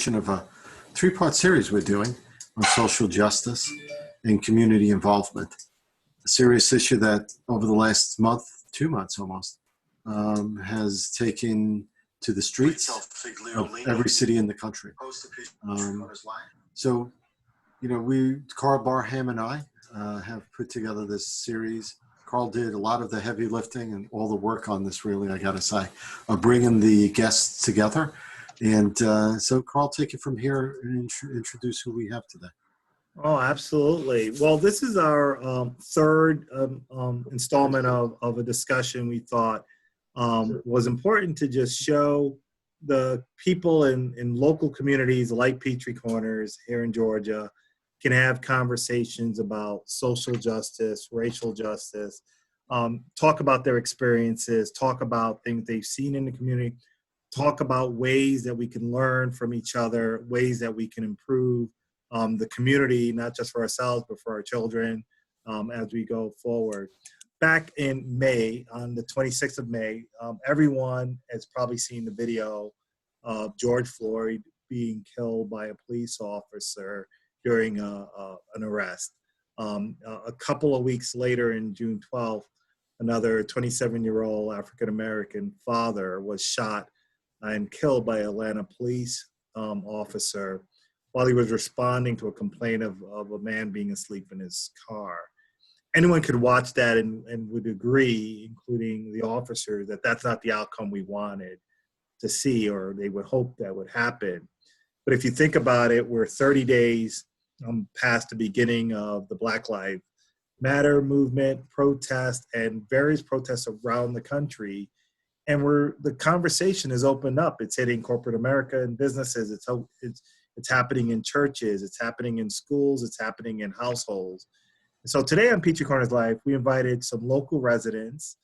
continuation of a three-part series we're doing on social justice and community involvement. A serious issue that over the last month, 2 months almost, has taken to the streets of every city in the country. So, you know, Karl Barham and I have put together this series. Karl did a lot of the heavy lifting and all the work on this, really, I gotta say, of bringing the guests together. And so, Karl, take it from here and introduce who we have today. Oh, absolutely. Well, this is our third installment of a discussion we thought was important to just show the people in local communities like Peachtree Corners here in Georgia can have conversations about social justice, racial justice, talk about their experiences, talk about things they've seen in the community, talk about ways that we can learn from each other, ways that we can improve the community, not just for ourselves, but for our children as we go forward. Back in May, on the 26th of May, everyone has probably seen the video of George Floyd being killed by a police officer during an arrest. A couple of weeks later, in June 12th, another 27-year-old African-American father was shot and killed by an Atlanta police officer while he was responding to a complaint of a man being asleep in his car. Anyone could watch that and would agree, including the officer, that that's not the outcome we wanted to see, or they would hope that would happen. But if you think about it, we're 30 days past the beginning of the Black Lives Matter movement, protest, and various protests around the country. And the conversation is opened up. It's hitting corporate America and businesses. It's happening in churches. It's happening in schools. It's happening in households. So today on Peachtree Corners Life, we invited some local residents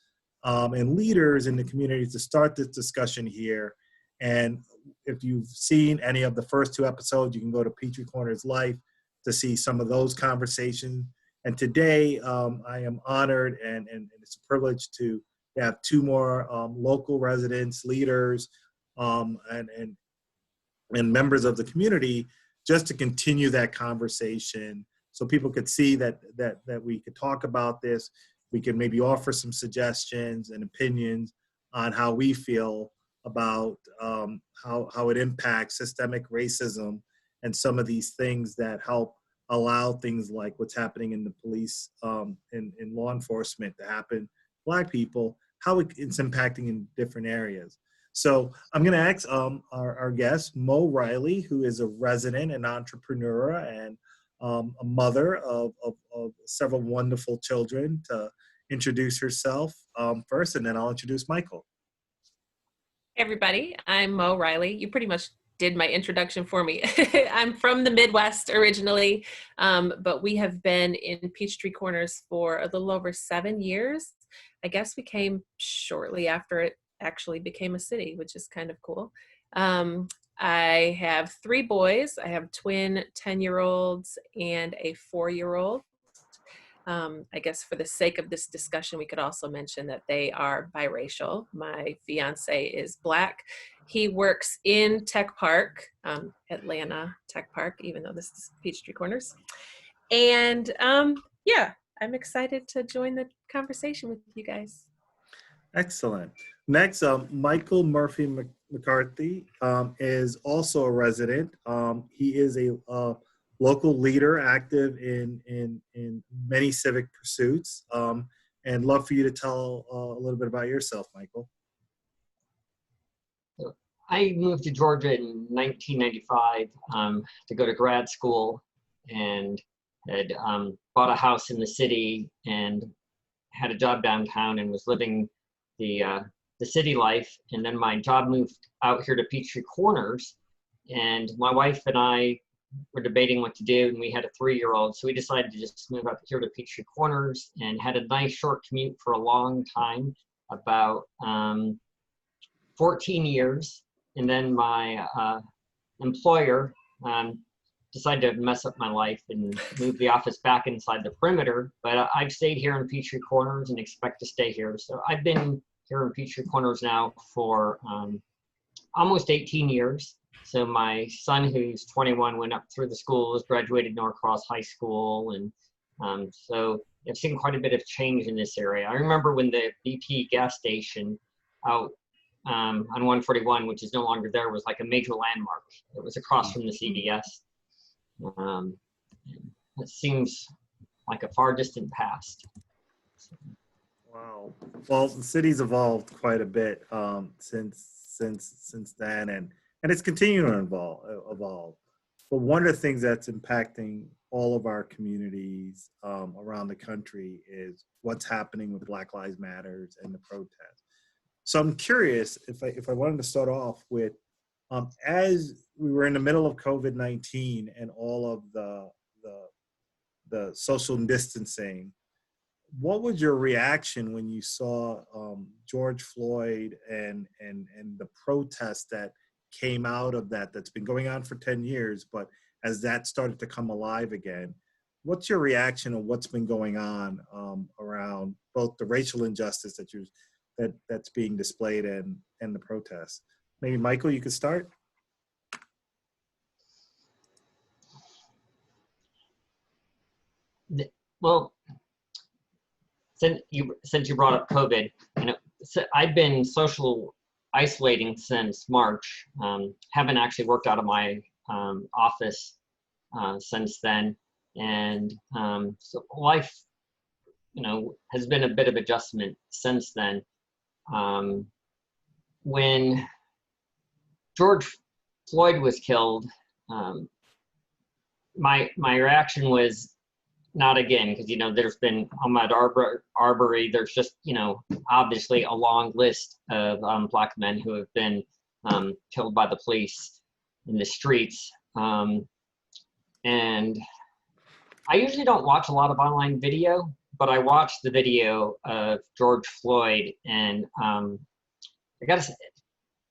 and leaders in the community to start this discussion here. And if you've seen any of the first two episodes, you can go to Peachtree Corners Life to see some of those conversations. And today, I am honored and it's a privilege to have two more local residents, leaders, and members of the community, just to continue that conversation, so people could see that we could talk about this. We could maybe offer some suggestions and opinions on how we feel about how it impacts systemic racism and some of these things that help allow things like what's happening in the police, in law enforcement to happen, Black people, how it's impacting in different areas. So I'm going to ask our guest, Mo Reilley, who is a resident and entrepreneur and a mother of several wonderful children, to introduce herself first, and then I'll introduce Michael. Hey everybody, I'm Mo Reilley. You pretty much did my introduction for me. I'm from the Midwest originally, but we have been in Peachtree Corners for a little over 7 years. I guess we came shortly after it actually became a city, which is kind of cool. I have 3 boys. I have twin 10-year-olds and a 4-year-old. I guess for the sake of this discussion, we could also mention that they are biracial. My fiance is Black. He works in Tech Park, Atlanta Tech Park, even though this is Peachtree Corners. And yeah, I'm excited to join the conversation with you guys. Excellent. Next, Michael Murphy-McCarthy is also a resident. He is a local leader, active in many civic pursuits, and love for you to tell a little bit about yourself, Michael. I moved to Georgia in 1995 to go to grad school, and had bought a house in the city and had a job downtown and was living the city life. And then my job moved out here to Peachtree Corners, and my wife and I were debating what to do, and we had a 3-year-old, so we decided to just move up here to Peachtree Corners and had a nice short commute for a long time, about 14 years. And then my employer decided to mess up my life and move the office back inside the perimeter, but I've stayed here in Peachtree Corners and expect to stay here. So I've been here in Peachtree Corners now for almost 18 years. So my son, who's 21, went up through the schools, graduated Norcross High School, and so I've seen quite a bit of change in this area. I remember when the BP gas station out on 141, which is no longer there, was like a major landmark. It was across from the CVS. It seems like a far distant past. Wow. Well, the city's evolved quite a bit since then, and it's continuing to evolve. But one of the things that's impacting all of our communities around the country is what's happening with Black Lives Matters and the protests. So I'm curious if I wanted to start off with, as we were in the middle of COVID-19 and all of the social distancing, what was your reaction when you saw George Floyd and the protest that came out of that's been going on for 10 years, but as that started to come alive again, what's your reaction on what's been going on around both the racial injustice that's being displayed and the protests? Maybe Michael, you could start. Well, since you brought up COVID, I've been social isolating since March. Haven't actually worked out of my office since then, and so life, has been a bit of adjustment since then. When George Floyd was killed, my reaction was not again, because there's been Ahmaud Arbery. There's just obviously a long list of Black men who have been killed by the police in the streets. And I usually don't watch a lot of online video, but I watched the video of George Floyd, and I gotta say,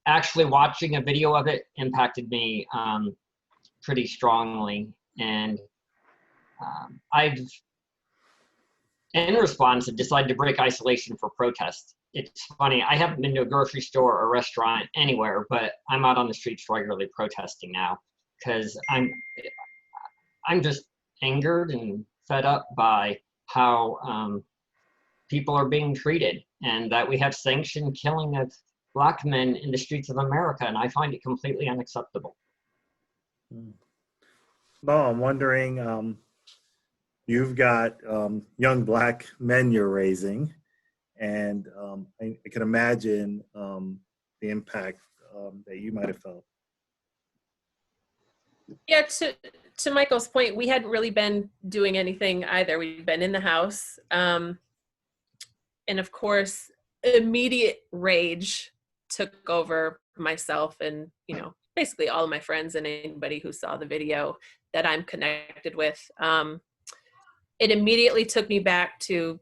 actually watching a video of it impacted me pretty strongly. And I've, in response, decided to break isolation for protest. It's funny, I haven't been to a grocery store or restaurant anywhere, but I'm out on the streets regularly protesting now, because I'm just angered and fed up by how people are being treated, and that we have sanctioned killing of Black men in the streets of America, and I find it completely unacceptable. No, I'm wondering, you've got young Black men you're raising, and I can imagine the impact that you might have felt. Yeah, to Michael's point, we hadn't really been doing anything either. We'd been in the house. And of course, immediate rage took over myself and, basically all of my friends and anybody who saw the video that I'm connected with. It immediately took me back to,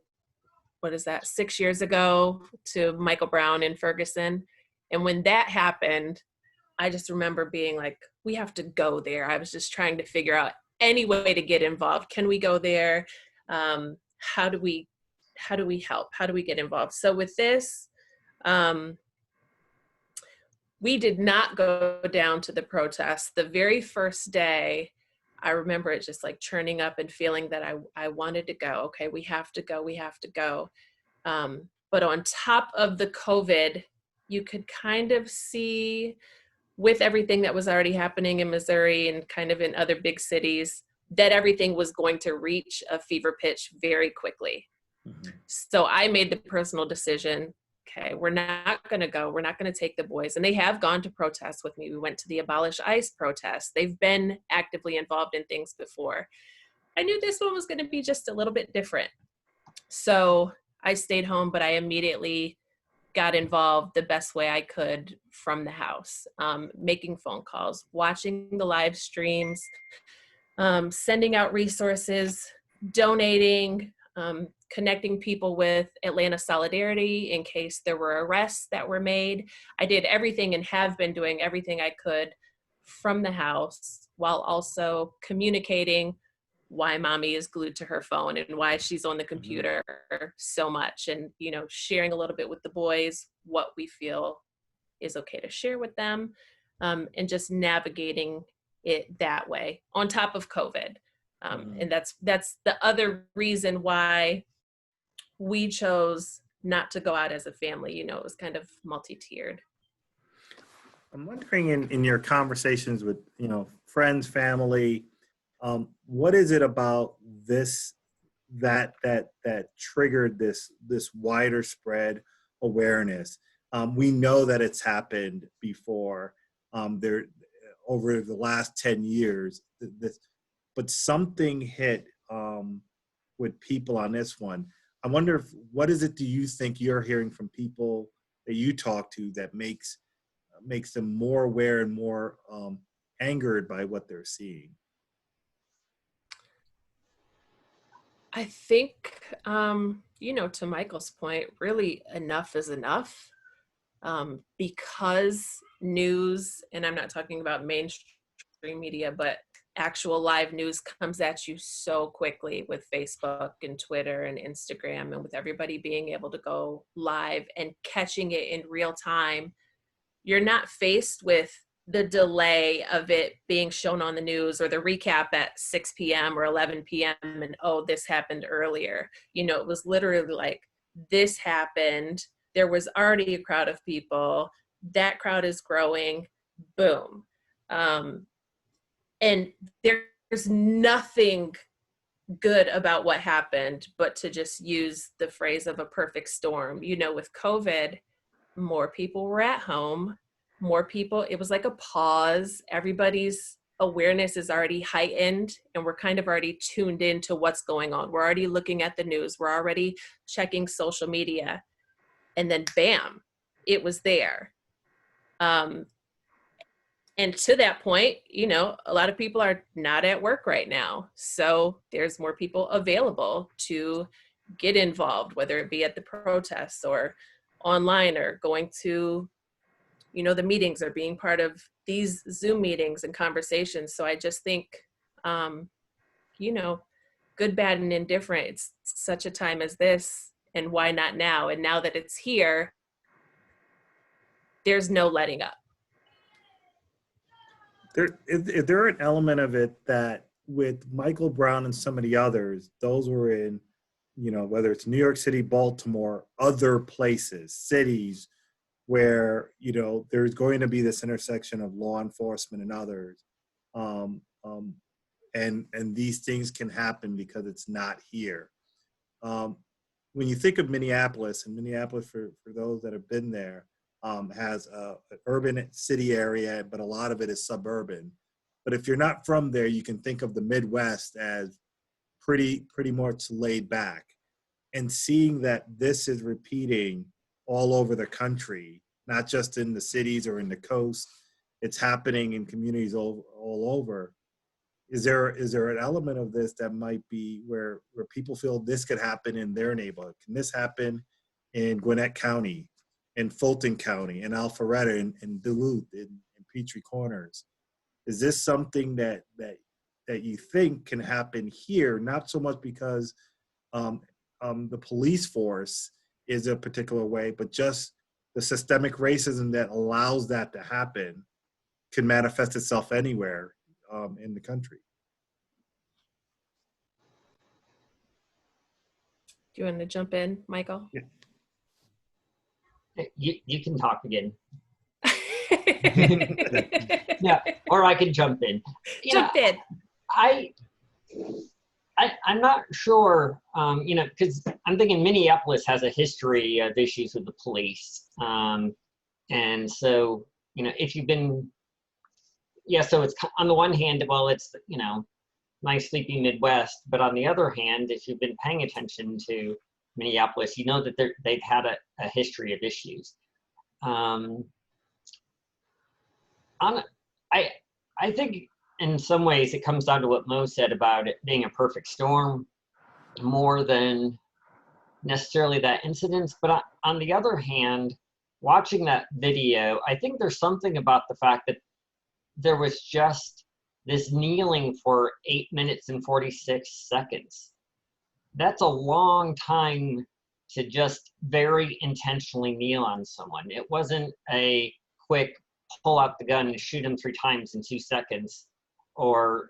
6 years ago, to Michael Brown in Ferguson. And when that happened, I just remember being like, we have to go there. I was just trying to figure out any way to get involved. Can we go there? How do we help? How do we get involved? So with this, we did not go down to the protest. The very first day, I remember it just like churning up and feeling that I wanted to go. Okay, we have to go. We have to go. But on top of the COVID, you could kind of see, with everything that was already happening in Missouri and kind of in other big cities, that everything was going to reach a fever pitch very quickly. Mm-hmm. So I made the personal decision, okay, we're not going to go. We're not going to take the boys. And they have gone to protests with me. We went to the Abolish Ice Protest. They've been actively involved in things before. I knew this one was going to be just a little bit different. So I stayed home, but I immediately got involved the best way I could from the house, making phone calls, watching the live streams, sending out resources, donating, connecting people with Atlanta Solidarity in case there were arrests that were made. I did everything and have been doing everything I could from the house, while also communicating why mommy is glued to her phone and why she's on the computer so much, and sharing a little bit with the boys what we feel is okay to share with them. and just navigating it that way on top of COVID. And that's the other reason why we chose not to go out as a family. You know, it was kind of multi-tiered. I'm wondering in your conversations with, friends, family, what is it about this that triggered this wider spread awareness? We know that it's happened before there over the last 10 years, but something hit with people on this one. I wonder what is it do you think you're hearing from people that you talk to that makes them more aware and more angered by what they're seeing? I think, to Michael's point, really enough is enough, because news, and I'm not talking about mainstream media, but actual live news comes at you so quickly with Facebook and Twitter and Instagram, and with everybody being able to go live and catching it in real time. You're not faced with the delay of it being shown on the news or the recap at 6 p.m. or 11 p.m. and, oh, this happened earlier. It was literally like, this happened. There was already a crowd of people. That crowd is growing. Boom. And there's nothing good about what happened, but to just use the phrase of a perfect storm. With COVID, more people were at home. More people, it was like a pause. Everybody's awareness is already heightened, and we're kind of already tuned into what's going on. We're already looking at the news. We're already checking social media. And then bam, it was there. And to that point, a lot of people are not at work right now. So there's more people available to get involved, whether it be at the protests or online or going to the meetings or being part of these Zoom meetings and conversations. So I just think, good, bad, and indifferent, it's such a time as this, and why not now? And now that it's here, there's no letting up. Is there an element of it that with Michael Brown and some of the others, those were in, whether it's New York City, Baltimore, other places, cities, where there's going to be this intersection of law enforcement and others, and these things can happen because it's not here. When you think of Minneapolis, and Minneapolis, for those that have been there, has an urban city area, but a lot of it is suburban. But if you're not from there, you can think of the Midwest as pretty much laid back. And seeing that this is repeating all over the country, not just in the cities or in the coast, it's happening in communities all over. Is there an element of this that might be where people feel this could happen in their neighborhood? Can this happen in Gwinnett County, in Fulton County, in Alpharetta, in Duluth, in Peachtree Corners? Is this something that you think can happen here? Not so much because the police force is a particular way, but just the systemic racism that allows that to happen can manifest itself anywhere in the country. Do you want to jump in, Michael? Yeah. You can talk again. Yeah, or I can jump in. Jump in. I'm not sure, because I'm thinking Minneapolis has a history of issues with the police. And so, if you've been, so it's on the one hand, well, it's, nice sleepy Midwest, but on the other hand, if you've been paying attention to Minneapolis, you know that they've had a history of issues. I think in some ways it comes down to what Mo said about it being a perfect storm more than necessarily that incident. But on the other hand, watching that video, I think there's something about the fact that there was just this kneeling for 8 minutes and 46 seconds. That's a long time to just very intentionally kneel on someone. It wasn't a quick pull out the gun and shoot him 3 times in 2 seconds, or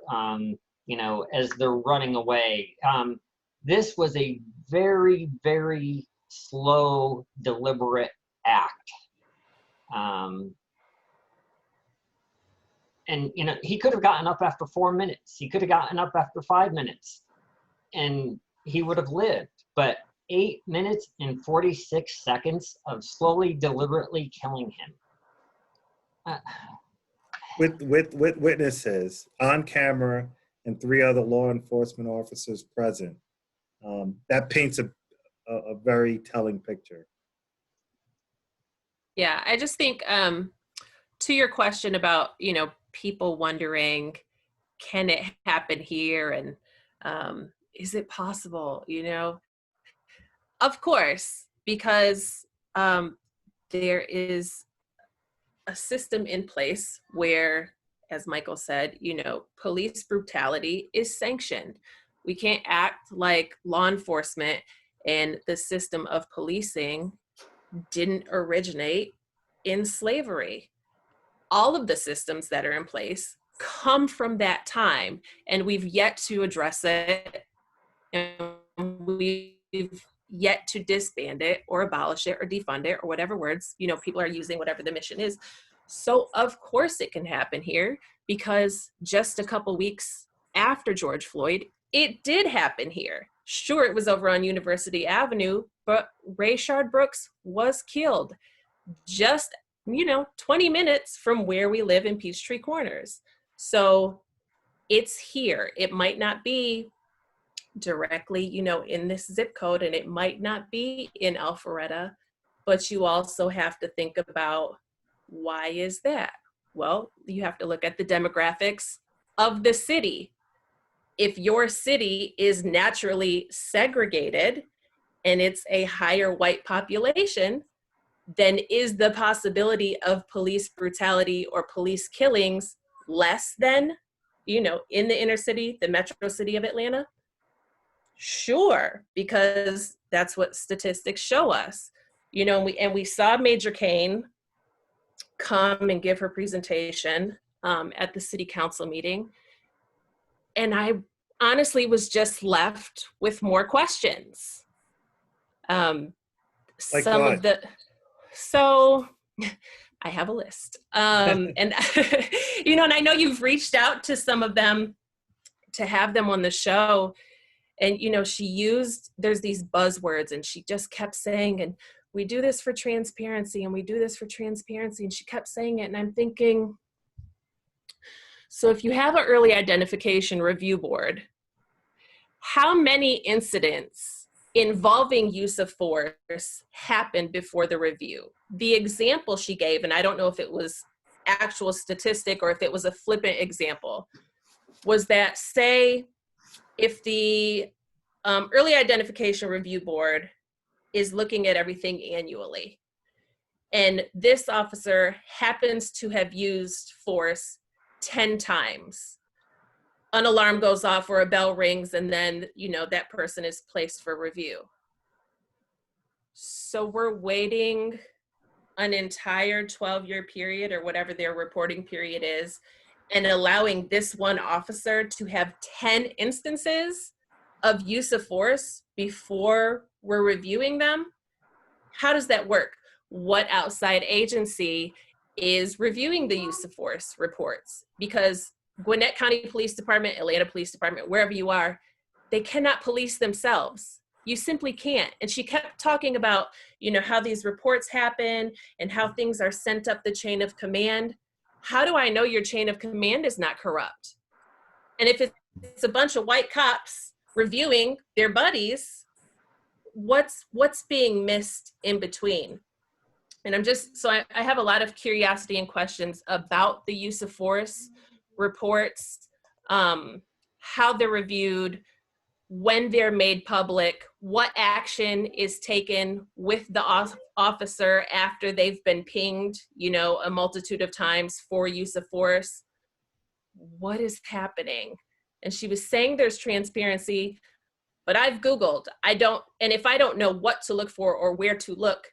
as they're running away. This was a very, very slow, deliberate act. And he could have gotten up after 4 minutes. He could have gotten up after 5 minutes, and he would have lived. But 8 minutes and 46 seconds of slowly, deliberately killing him. With witnesses on camera and 3 other law enforcement officers present, that paints a very telling picture. Yeah, I just think to your question about, people wondering, can it happen here? And is it possible? Of course, because there is a system in place where, as Michael said, police brutality is sanctioned. We can't act like law enforcement and the system of policing didn't originate in slavery. All of the systems that are in place come from that time, and we've yet to address it, and we've yet to disband it or abolish it or defund it or whatever words people are using, whatever the mission is. So of course it can happen here, because just a couple weeks after George Floyd, it did happen here. Sure, it was over on University Avenue, but Rayshard Brooks was killed just 20 minutes from where we live in Peachtree Corners. So it's here. It might not be directly, in this zip code, and it might not be in Alpharetta, but you also have to think about, why is that? Well, you have to look at the demographics of the city. If your city is naturally segregated and it's a higher white population, then is the possibility of police brutality or police killings less than, in the inner city, the metro city of Atlanta? Sure, because that's what statistics show us. And we saw Major Kane come and give her presentation at the city council meeting. And I honestly was just left with more questions. Like some what? of the, so I have a list. And, and I know you've reached out to some of them to have them on the show. And, there's these buzzwords, and she just kept saying, and we do this for transparency, and we do this for transparency. And she kept saying it. And I'm thinking, so if you have an early identification review board, how many incidents involving use of force happened before the review? The example she gave, and I don't know if it was actual statistic or if it was a flippant example, was that, say, if the early identification review board is looking at everything annually, and this officer happens to have used force 10 times, an alarm goes off or a bell rings, and then, that person is placed for review. So we're waiting an entire 12-year period, or whatever their reporting period is, and allowing this one officer to have 10 instances of use of force before we're reviewing them? How does that work? What outside agency is reviewing the use of force reports? Because Gwinnett County Police Department, Atlanta Police Department, wherever you are, they cannot police themselves. You simply can't. And she kept talking about, how these reports happen and how things are sent up the chain of command. How do I know your chain of command is not corrupt? And if it's a bunch of white cops reviewing their buddies, what's being missed in between? And I have a lot of curiosity and questions about the use of force reports, how they're reviewed, when they're made public, what action is taken with the officer after they've been pinged, a multitude of times for use of force. What is happening? And she was saying there's transparency, but I've Googled, and if I don't know what to look for or where to look,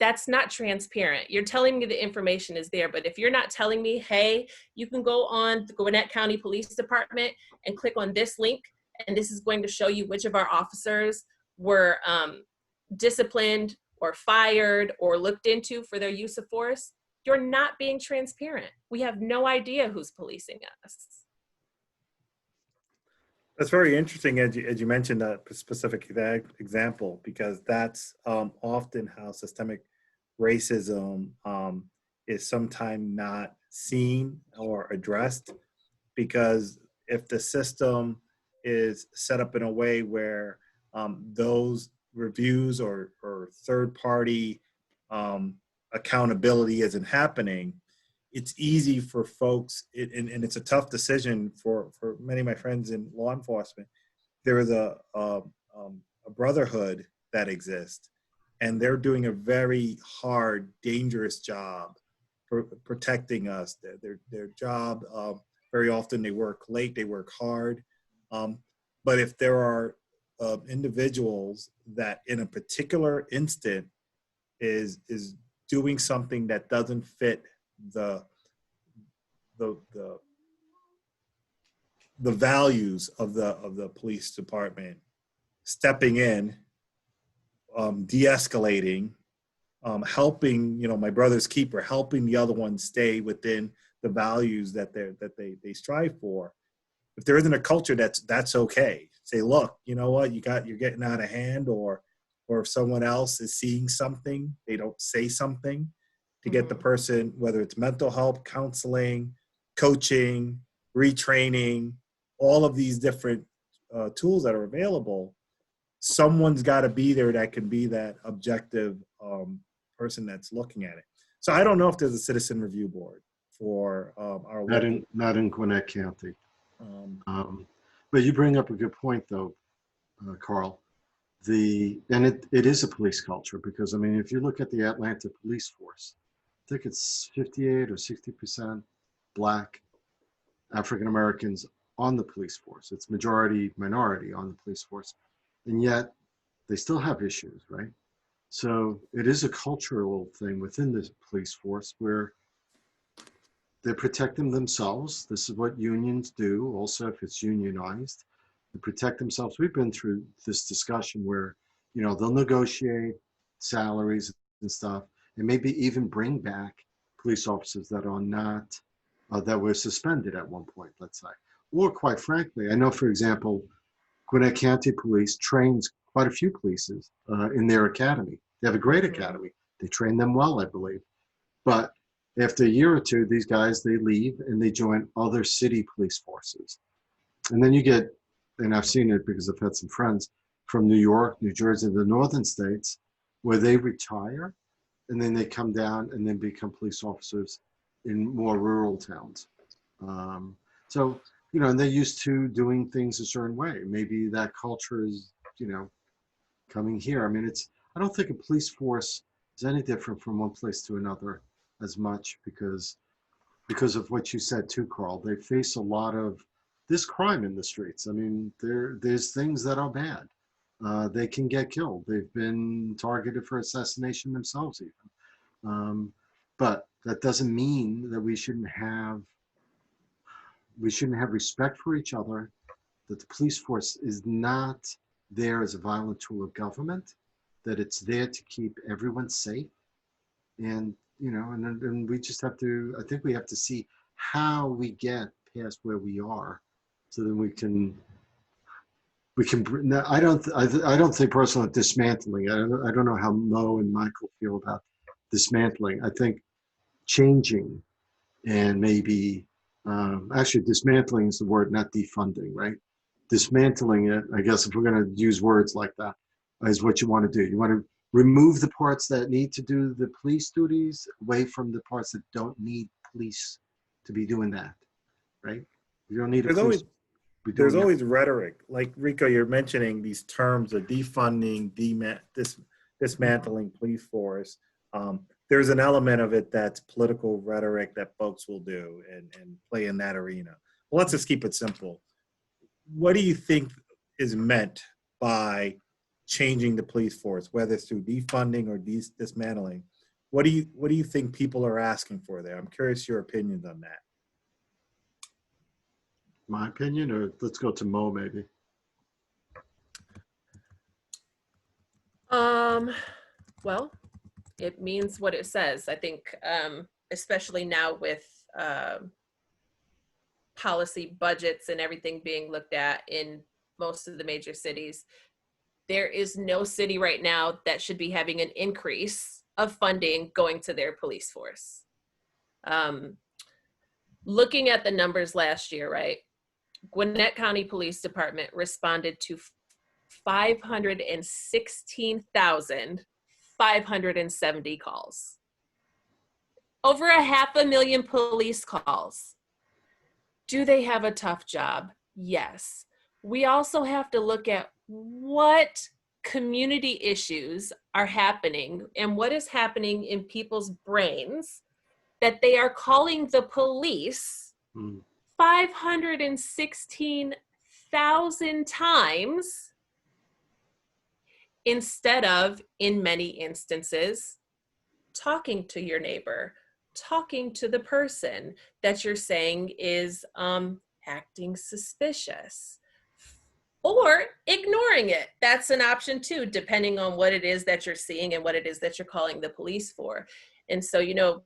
that's not transparent. You're telling me the information is there, but if you're not telling me, hey, you can go on the Gwinnett County Police Department and click on this link, and this is going to show you which of our officers were disciplined or fired or looked into for their use of force, you're not being transparent. We have no idea who's policing us. That's very interesting, as you mentioned that specific example, because that's often how systemic racism is sometimes not seen or addressed, because if the system is set up in a way where those reviews or third-party accountability isn't happening, it's easy for folks, and it's a tough decision for many of my friends in law enforcement. There is a brotherhood that exists, and they're doing a very hard, dangerous job for protecting us. Their job, very often they work late, they work hard. But if there are individuals that in a particular instant is doing something that doesn't fit the values of the police department, stepping in, de-escalating, helping, my brother's keeper, helping the other one stay within the values that they strive for. If there isn't a culture that's okay. Say, look, you know what, you're getting out of hand, or if someone else is seeing something, they don't say something to get the person, whether it's mental health, counseling, coaching, retraining, all of these different tools that are available. Someone's got to be there that can be that objective person that's looking at it. So I don't know if there's a citizen review board for our not in Gwinnett County. But you bring up a good point, though, Karl. And it is a police culture, because I mean, if you look at the Atlanta police force, I think it's 58 or 60% Black African Americans on the police force. It's majority minority on the police force, and yet they still have issues, right? So it is a cultural thing within the police force where they're protecting themselves. This is what unions do. Also, if it's unionized, to protect themselves. We've been through this discussion where, they'll negotiate salaries and stuff, and maybe even bring back police officers that are not, that were suspended at one point, let's say. Or quite frankly, I know, for example, Gwinnett County Police trains quite a few polices in their academy. They have a great academy. They train them well, I believe. But after a year or two, these guys, they leave and they join other city police forces. And then you get, and I've seen it because I've had some friends from New York, New Jersey, the northern states, where they retire and then they come down and then become police officers in more rural towns. So, and they're used to doing things a certain way. Maybe that culture is, coming here. I mean, I don't think a police force is any different from one place to another as much, because of what you said too, Karl. They face a lot of this crime in the streets. I mean, there's things that are bad. They can get killed. They've been targeted for assassination themselves even. But that doesn't mean that we shouldn't have respect for each other, that the police force is not there as a violent tool of government, that it's there to keep everyone safe. And, and we just have to, I think we have to see how we get past where we are, so that we can, I don't think personally dismantling. I don't know how Mo and Michael feel about dismantling. I think changing, and maybe, actually dismantling is the word, not defunding, right? Dismantling it, I guess, if we're going to use words like that, is what you want to do. You want to remove the parts that need to do the police duties away from the parts that don't need police to be doing that, right? You don't need There's always rhetoric. Like, Rico, you're mentioning these terms of defunding, dismantling police force. There's an element of it that's political rhetoric that folks will do and play in that arena. Well, let's just keep it simple. What do you think is meant by changing the police force, whether it's through defunding or dismantling? What do you think people are asking for there? I'm curious your opinions on that. My opinion, or let's go to Mo maybe. Well, it means what it says. I think, especially now with policy budgets and everything being looked at in most of the major cities, there is no city right now that should be having an increase of funding going to their police force. Looking at the numbers last year, right? Gwinnett County Police Department responded to 516,570 calls. Over 500,000 police calls. Do they have a tough job? Yes. We also have to look at what community issues are happening and what is happening in people's brains that they are calling the police 516,000 times instead of, in many instances, talking to your neighbor, talking to the person that you're saying is acting suspicious, or ignoring it. That's an option too, depending on what it is that you're seeing and what it is that you're calling the police for. And so, you know,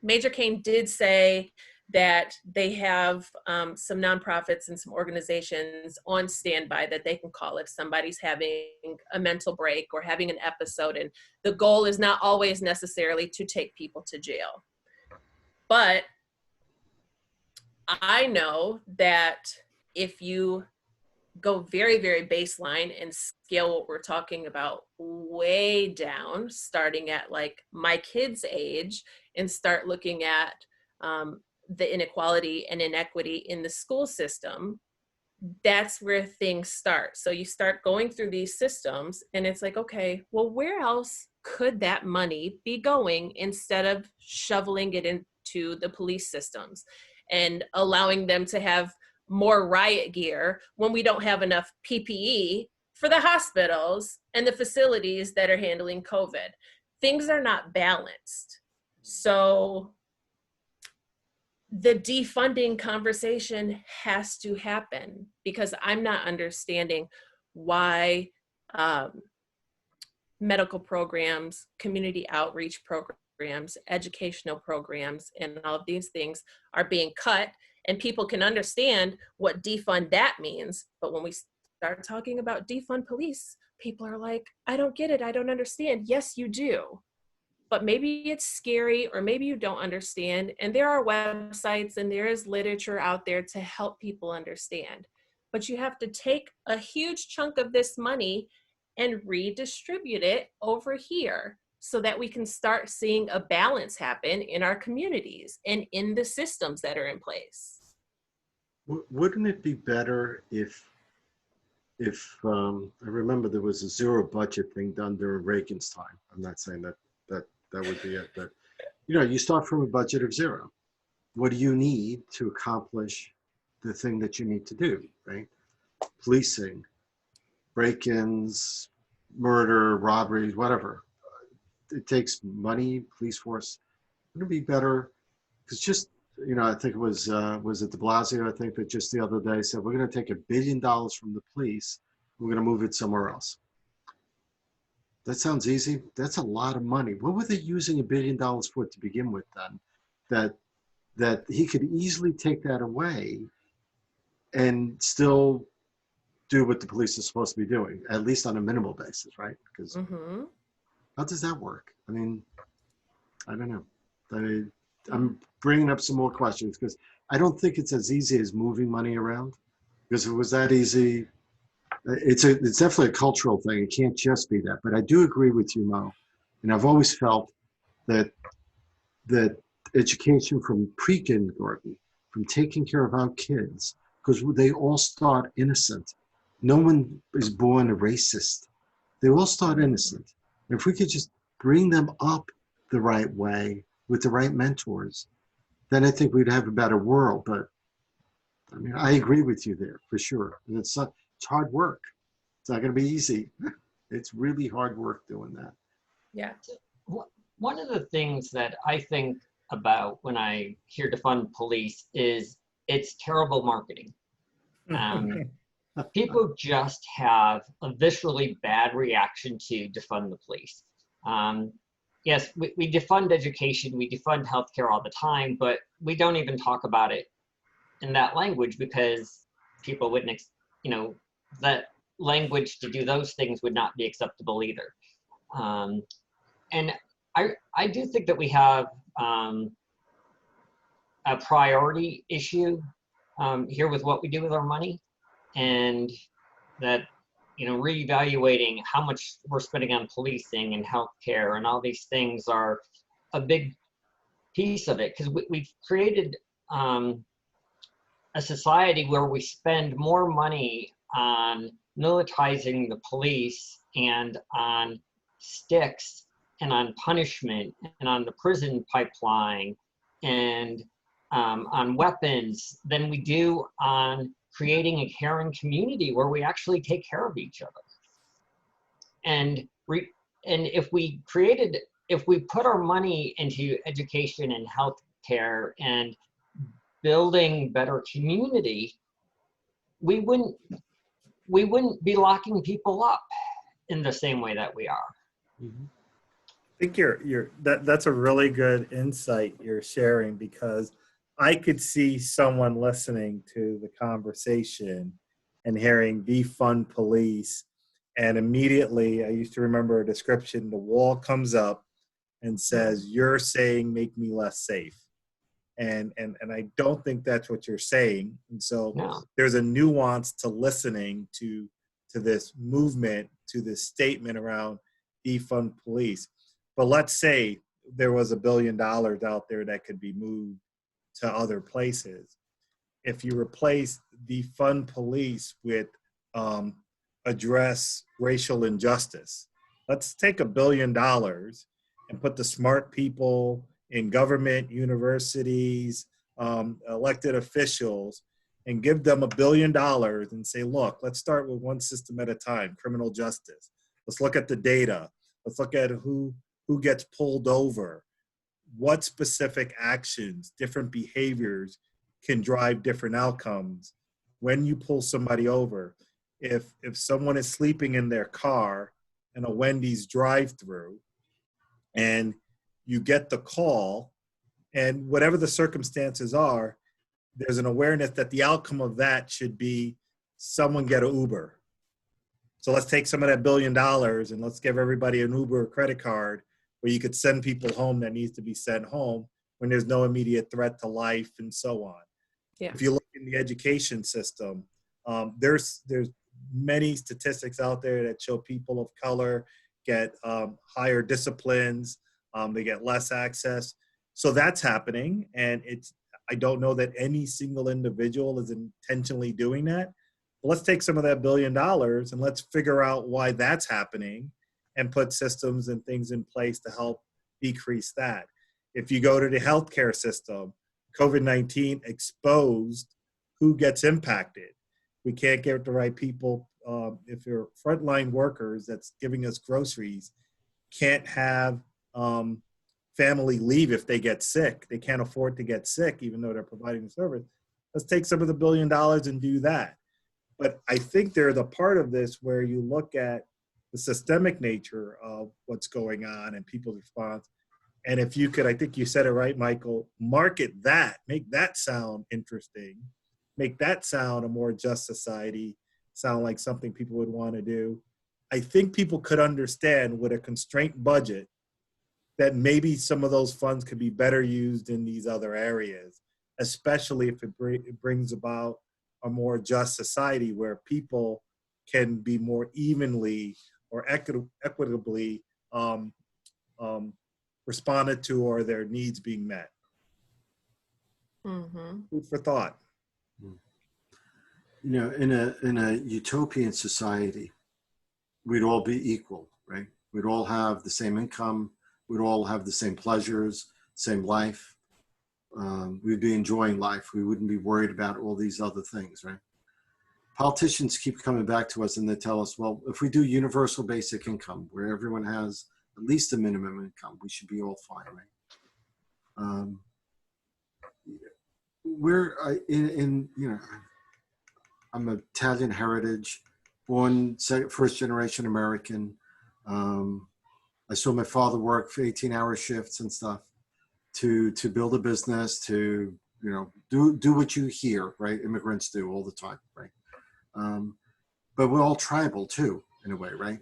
Major Kane did say that they have some nonprofits and some organizations on standby that they can call if somebody's having a mental break or having an episode. And the goal is not always necessarily to take people to jail. But I know that if you go very, very baseline and scale what we're talking about way down, starting at like my kid's age, and start looking at the inequality and inequity in the school system, that's where things start. So you start going through these systems and it's like, okay, well, where else could that money be going instead of shoveling it into the police systems and allowing them to have more riot gear when we don't have enough PPE for the hospitals and the facilities that are handling COVID? Things are not balanced. So the defunding conversation has to happen, because I'm not understanding why medical programs, community outreach programs, educational programs, and all of these things are being cut. And people can understand what defund that means. But when we start talking about defund police, people are like, I don't get it. I don't understand. Yes, you do. But maybe it's scary, or maybe you don't understand. And there are websites and there is literature out there to help people understand. But you have to take a huge chunk of this money and redistribute it over here so that we can start seeing a balance happen in our communities and in the systems that are in place. Wouldn't it be better if I remember there was a zero budget thing done during Reagan's time. I'm not saying that would be it, but you know, you start from a budget of zero. What do you need to accomplish the thing that you need to do, right? Policing, break-ins, murder, robberies, whatever. It takes money, police force. Wouldn't it be better? Because just, you know, I think it was it de Blasio, I think, that just the other day said, we're going to take $1 billion from the police, we're going to move it somewhere else. That sounds easy. That's a lot of money. What were they using $1 billion for to begin with then? That he could easily take that away and still do what the police is supposed to be doing, at least on a minimal basis, right? Because how does that work? I mean, I don't know. I'm bringing up some more questions because I don't think it's as easy as moving money around. Because if it was that easy, it's definitely a cultural thing. It can't just be that. But I do agree with you, Mo. And I've always felt that education from pre-kindergarten, from taking care of our kids, because they all start innocent. No one is born a racist. They all start innocent. And if we could just bring them up the right way with the right mentors, then I think we'd have a better world. But I mean, I agree with you there for sure. And it's hard work. It's not going to be easy. It's really hard work doing that. Yeah. one of the things that I think about when I hear defund police is it's terrible marketing. People just have a viscerally bad reaction to defund the police. Yes, we defund education, we defund healthcare all the time, but we don't even talk about it in that language because people wouldn't, that language to do those things would not be acceptable either. And I do think that we have a priority issue here with what we do with our money, and that reevaluating how much we're spending on policing and healthcare and all these things are a big piece of it, because we've created a society where we spend more money on militarizing the police and on sticks and on punishment and on the prison pipeline and on weapons than we do on creating a caring community where we actually take care of each other. And if we put our money into education and healthcare and building better community, we wouldn't be locking people up in the same way that we are. I think that's a really good insight you're sharing, because I could see someone listening to the conversation and hearing defund police, and immediately I used to remember a description: the wall comes up and says, "You're saying make me less safe." And I don't think that's what you're saying. And so No. There's a nuance to listening to this movement, to this statement around defund police. But let's say there was $1 billion out there that could be moved to other places. If you replace defund police with address racial injustice, let's take $1 billion and put the smart people in government, universities, elected officials, and give them $1 billion and say, look, let's start with one system at a time, criminal justice. Let's look at the data. Let's look at who gets pulled over, what specific actions, different behaviors can drive different outcomes when you pull somebody over. If someone is sleeping in their car in a Wendy's drive-through and you get the call, and whatever the circumstances are, there's an awareness that the outcome of that should be someone get an Uber. So let's take some of that $1 billion and let's give everybody an Uber credit card where you could send people home that needs to be sent home when there's no immediate threat to life and so on. Yeah. If you look in the education system, there's many statistics out there that show people of color get higher disciplines, they get less access. So that's happening, and I don't know that any single individual is intentionally doing that. But let's take some of that $1 billion and let's figure out why that's happening and put systems and things in place to help decrease that. If you go to the healthcare system, COVID-19 exposed who gets impacted. We can't get the right people. If you're frontline workers that's giving us groceries, can't have family leave if they get sick. They can't afford to get sick even though they're providing the service. Let's take some of the $1 billion and do that. But I think there's a part of this where you look at the systemic nature of what's going on and people's response. And if you could, I think you said it right, Michael, market that, make that sound interesting, make that sound a more just society, sound like something people would want to do. I think people could understand with a constrained budget that maybe some of those funds could be better used in these other areas, especially if it brings about a more just society where people can be more evenly or equitably responded to, or their needs being met. Mm-hmm. Food for thought. You know, in a utopian society, we'd all be equal, right? We'd all have the same income. We'd all have the same pleasures, same life. We'd be enjoying life. We wouldn't be worried about all these other things, right? Politicians keep coming back to us and they tell us, well, if we do universal basic income where everyone has at least a minimum income, we should be all fine, right? I'm Italian heritage, born first generation American. I saw my father work for 18-hour shifts and stuff to build a business, to, do what you hear, right? Immigrants do all the time, right? But we're all tribal too, in a way, right?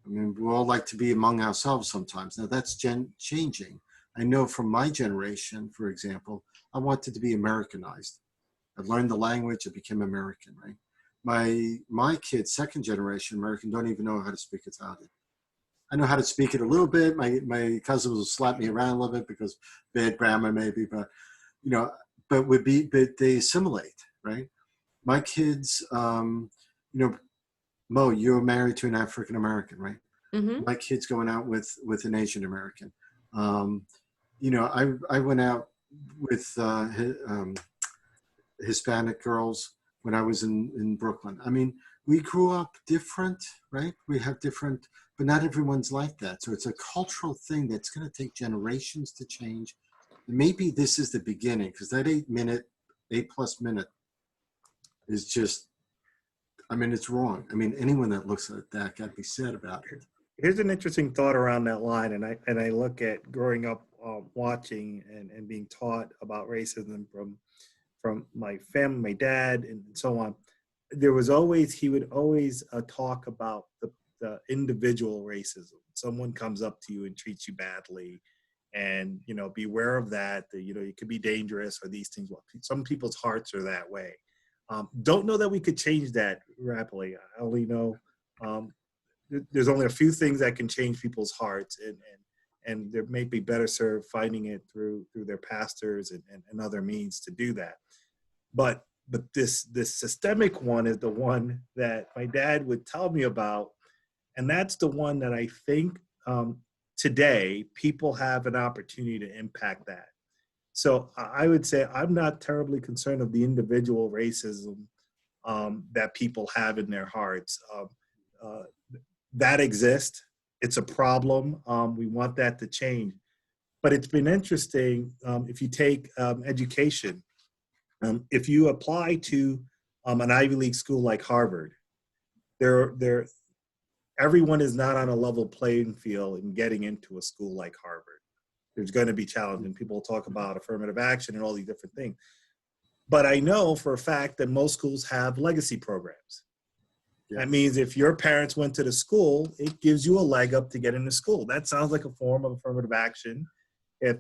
I mean, we all like to be among ourselves sometimes. Now that's changing. I know from my generation, for example, I wanted to be Americanized. I learned the language, I became American, right? My kids, second generation American, don't even know how to speak Italian. I know how to speak it a little bit. My cousins will slap me around a little bit because bad grammar maybe, but but they assimilate, right? My kids, Mo, you're married to an African American, right? Mm-hmm. My kid's going out with an Asian American. I went out with Hispanic girls when I was in Brooklyn. I mean, we grew up different, right? We have different, but not everyone's like that. So it's a cultural thing that's going to take generations to change. And maybe this is the beginning, because that 8+ minute is just, I mean, it's wrong. I mean, anyone that looks at that got to be sad about it. Here's an interesting thought around that line, and I look at growing up watching and being taught about racism from my family, my dad, and so on. He would always talk about the individual racism. Someone comes up to you and treats you badly, and be aware of that. You could be dangerous, or these things. Some people's hearts are that way. Don't know that we could change that rapidly. I only know there's only a few things that can change people's hearts, and they may be better served finding it through their pastors and other means to do that. But this systemic one is the one that my dad would tell me about, and that's the one that I think today people have an opportunity to impact that. So I would say I'm not terribly concerned of the individual racism that people have in their hearts. That exists. It's a problem. We want that to change. But it's been interesting if you take education. If you apply to an Ivy League school like Harvard, everyone is not on a level playing field in getting into a school like Harvard. There's going to be challenges, and people talk about affirmative action and all these different things. But I know for a fact that most schools have legacy programs. Yeah. That means if your parents went to the school, it gives you a leg up to get into school. That sounds like a form of affirmative action. If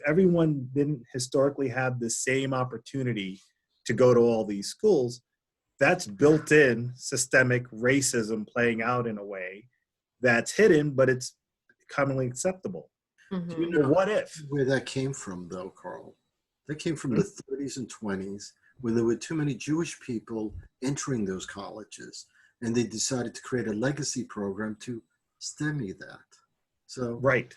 everyone didn't historically have the same opportunity to go to all these schools, that's built-in systemic racism playing out in a way that's hidden, but it's commonly acceptable. Mm-hmm. Do you know what if? Where that came from, though, Karl? That came from the 30s and 20s, when there were too many Jewish people entering those colleges, and they decided to create a legacy program to stemmy that. So right.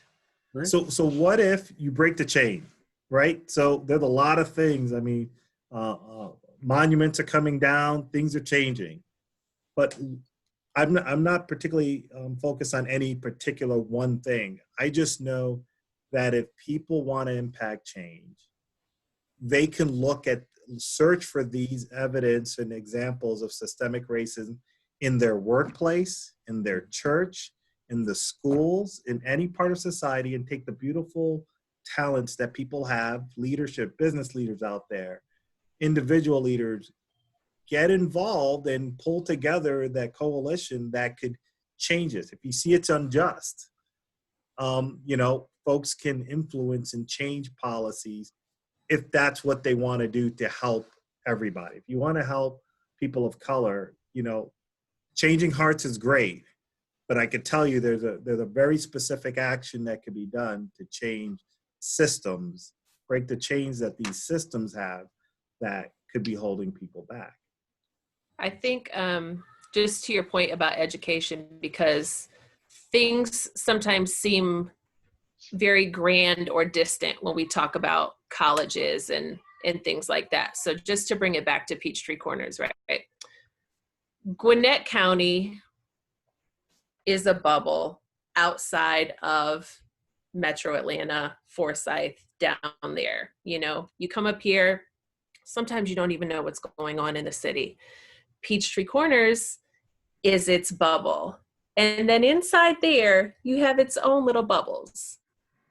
So what if you break the chain, right? So there's a lot of things. I mean, monuments are coming down, things are changing, but I'm not particularly focused on any particular one thing. I just know that if people want to impact change, they can search for these evidence and examples of systemic racism in their workplace, in their church, in the schools, in any part of society, and take the beautiful talents that people have, leadership, business leaders out there, individual leaders, get involved and pull together that coalition that could change it. If you see it's unjust, folks can influence and change policies if that's what they want to do to help everybody. If you want to help people of color, changing hearts is great, but I could tell you there's a very specific action that could be done to change systems, break the chains that these systems have that could be holding people back. I think just to your point about education, because things sometimes seem very grand or distant when we talk about colleges and things like that. So just to bring it back to Peachtree Corners, right? Gwinnett County is a bubble outside of Metro Atlanta, Forsyth, down there. You know, you come up here, sometimes you don't even know what's going on in the city. Peachtree Corners is its bubble. And then inside there, you have its own little bubbles.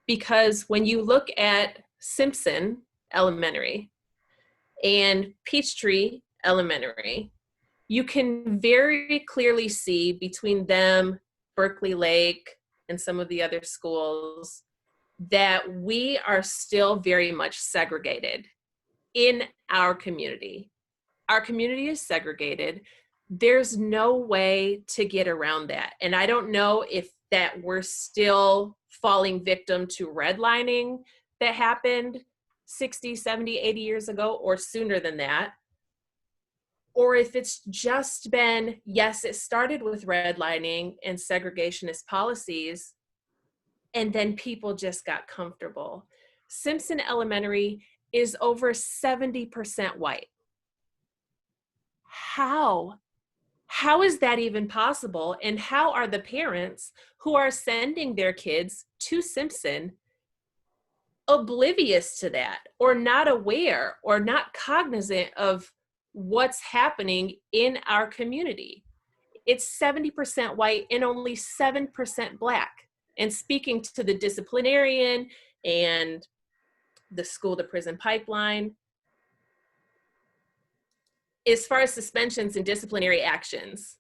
Because when you look at Simpson Elementary and Peachtree Elementary, you can very clearly see between them, Berkeley Lake, and some of the other schools that we are still very much segregated in our community. Our community is segregated. There's no way to get around that. And I don't know if that we're still falling victim to redlining that happened 60, 70, 80 years ago or sooner than that. Or if it's just been, yes, it started with redlining and segregationist policies, and then people just got comfortable. Simpson Elementary is over 70% white. How is that even possible? And how are the parents who are sending their kids to Simpson oblivious to that, or not aware, or not cognizant of what's happening in our community? It's 70% white and only 7% Black. And speaking to the disciplinarian and the school to prison pipeline, as far as suspensions and disciplinary actions,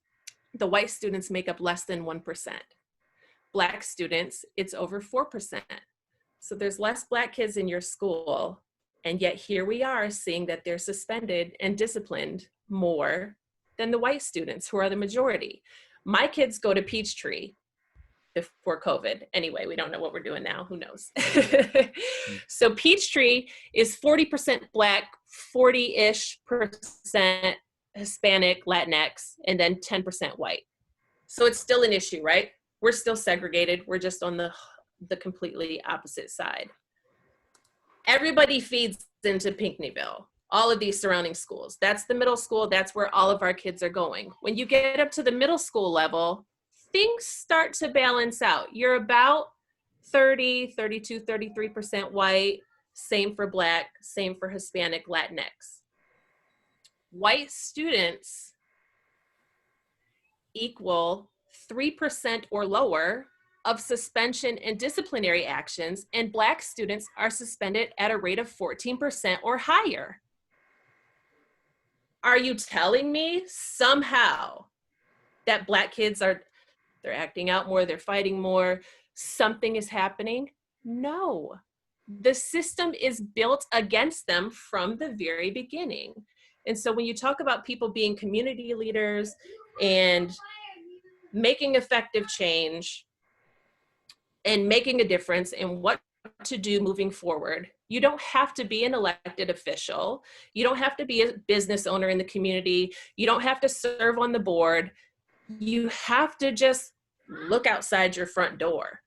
the white students make up less than 1%. Black students, it's over 4%. So there's less Black kids in your school, and yet here we are seeing that they're suspended and disciplined more than the white students, who are the majority. My kids go to Peachtree before COVID. Anyway, we don't know what we're doing now. Who knows? So Peachtree is 40% Black, 40-ish% Hispanic, Latinx, and then 10% white. So it's still an issue, right? We're still segregated. We're just on the completely opposite side. Everybody feeds into Pinckneyville, all of these surrounding schools. That's the middle school. That's where all of our kids are going. When you get up to the middle school level, things start to balance out. You're about 30, 32, 33% white, same for Black, same for Hispanic, Latinx. White students equal 3% or lower of suspension and disciplinary actions, and Black students are suspended at a rate of 14% or higher. Are you telling me somehow that Black kids they're acting out more, they're fighting more, something is happening? No. The system is built against them from the very beginning. And so when you talk about people being community leaders and making effective change and making a difference in what to do moving forward, you don't have to be an elected official. You don't have to be a business owner in the community. You don't have to serve on the board. You have to just look outside your front door.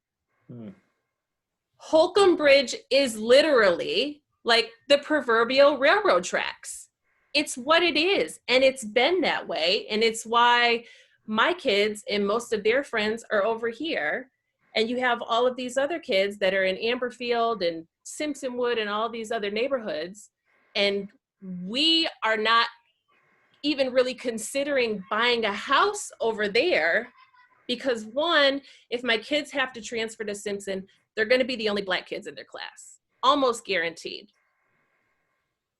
Holcomb Bridge is literally like the proverbial railroad tracks. It's what it is, and it's been that way, and it's why my kids and most of their friends are over here, and you have all of these other kids that are in Amberfield and Simpsonwood and all these other neighborhoods, and we are not even really considering buying a house over there because, one, if my kids have to transfer to Simpson, they're going to be the only Black kids in their class, almost guaranteed.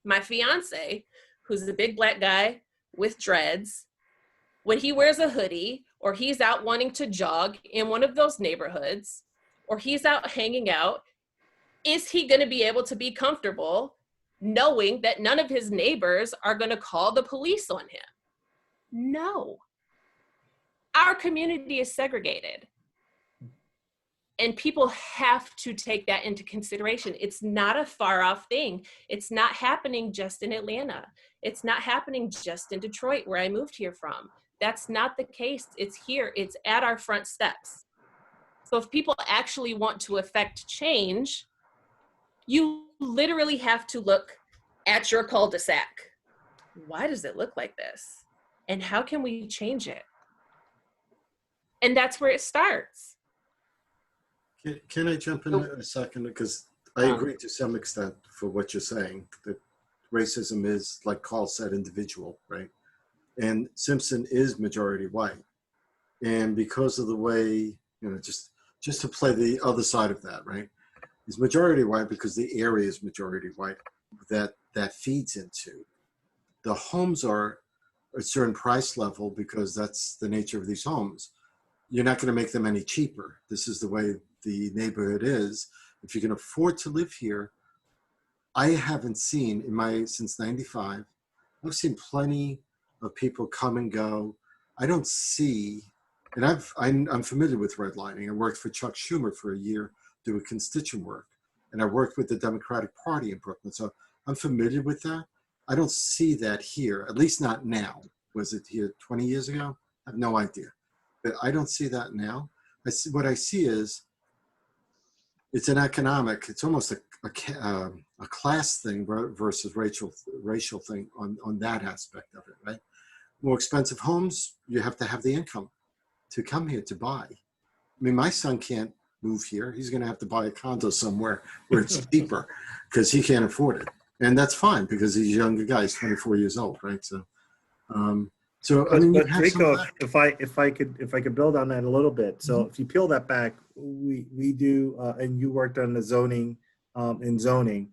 My fiance, who's a big Black guy with dreads, when he wears a hoodie or he's out wanting to jog in one of those neighborhoods or he's out hanging out, is he going to be able to be comfortable knowing that none of his neighbors are going to call the police on him? No. Our community is segregated. And people have to take that into consideration. It's not a far off thing. It's not happening just in Atlanta. It's not happening just in Detroit, where I moved here from. That's not the case. It's here. It's at our front steps. So if people actually want to affect change, you literally have to look at your cul-de-sac. Why does it look like this? And how can we change it? And that's where it starts. Can I jump in a second? Because I agree to some extent for what you're saying, that racism is, like Karl said, individual, right? And Simpson is majority white. And because of the way, just to play the other side of that, right? Is majority white because the area is majority white that feeds into. The homes are a certain price level because that's the nature of these homes. You're not going to make them any cheaper. This is the way the neighborhood is. If you can afford to live here, I haven't seen since 95, I've seen plenty of people come and go. I don't see, and I'm familiar with redlining. I worked for Chuck Schumer for a year doing constituent work, and I worked with the Democratic Party in Brooklyn. So I'm familiar with that. I don't see that here, at least not now. Was it here 20 years ago? I have no idea. But I don't see that now. What I see is it's an economic, it's almost a class thing versus racial thing on that aspect of it, right? More expensive homes, you have to have the income to come here to buy. I mean, my son can't move here. He's going to have to buy a condo somewhere where it's cheaper because he can't afford it. And that's fine because he's a younger guy. He's 24 years old, right? So, I mean, you have Rico, some if I could build on that a little bit. So if you peel that back, we do, and you worked on the zoning, in zoning.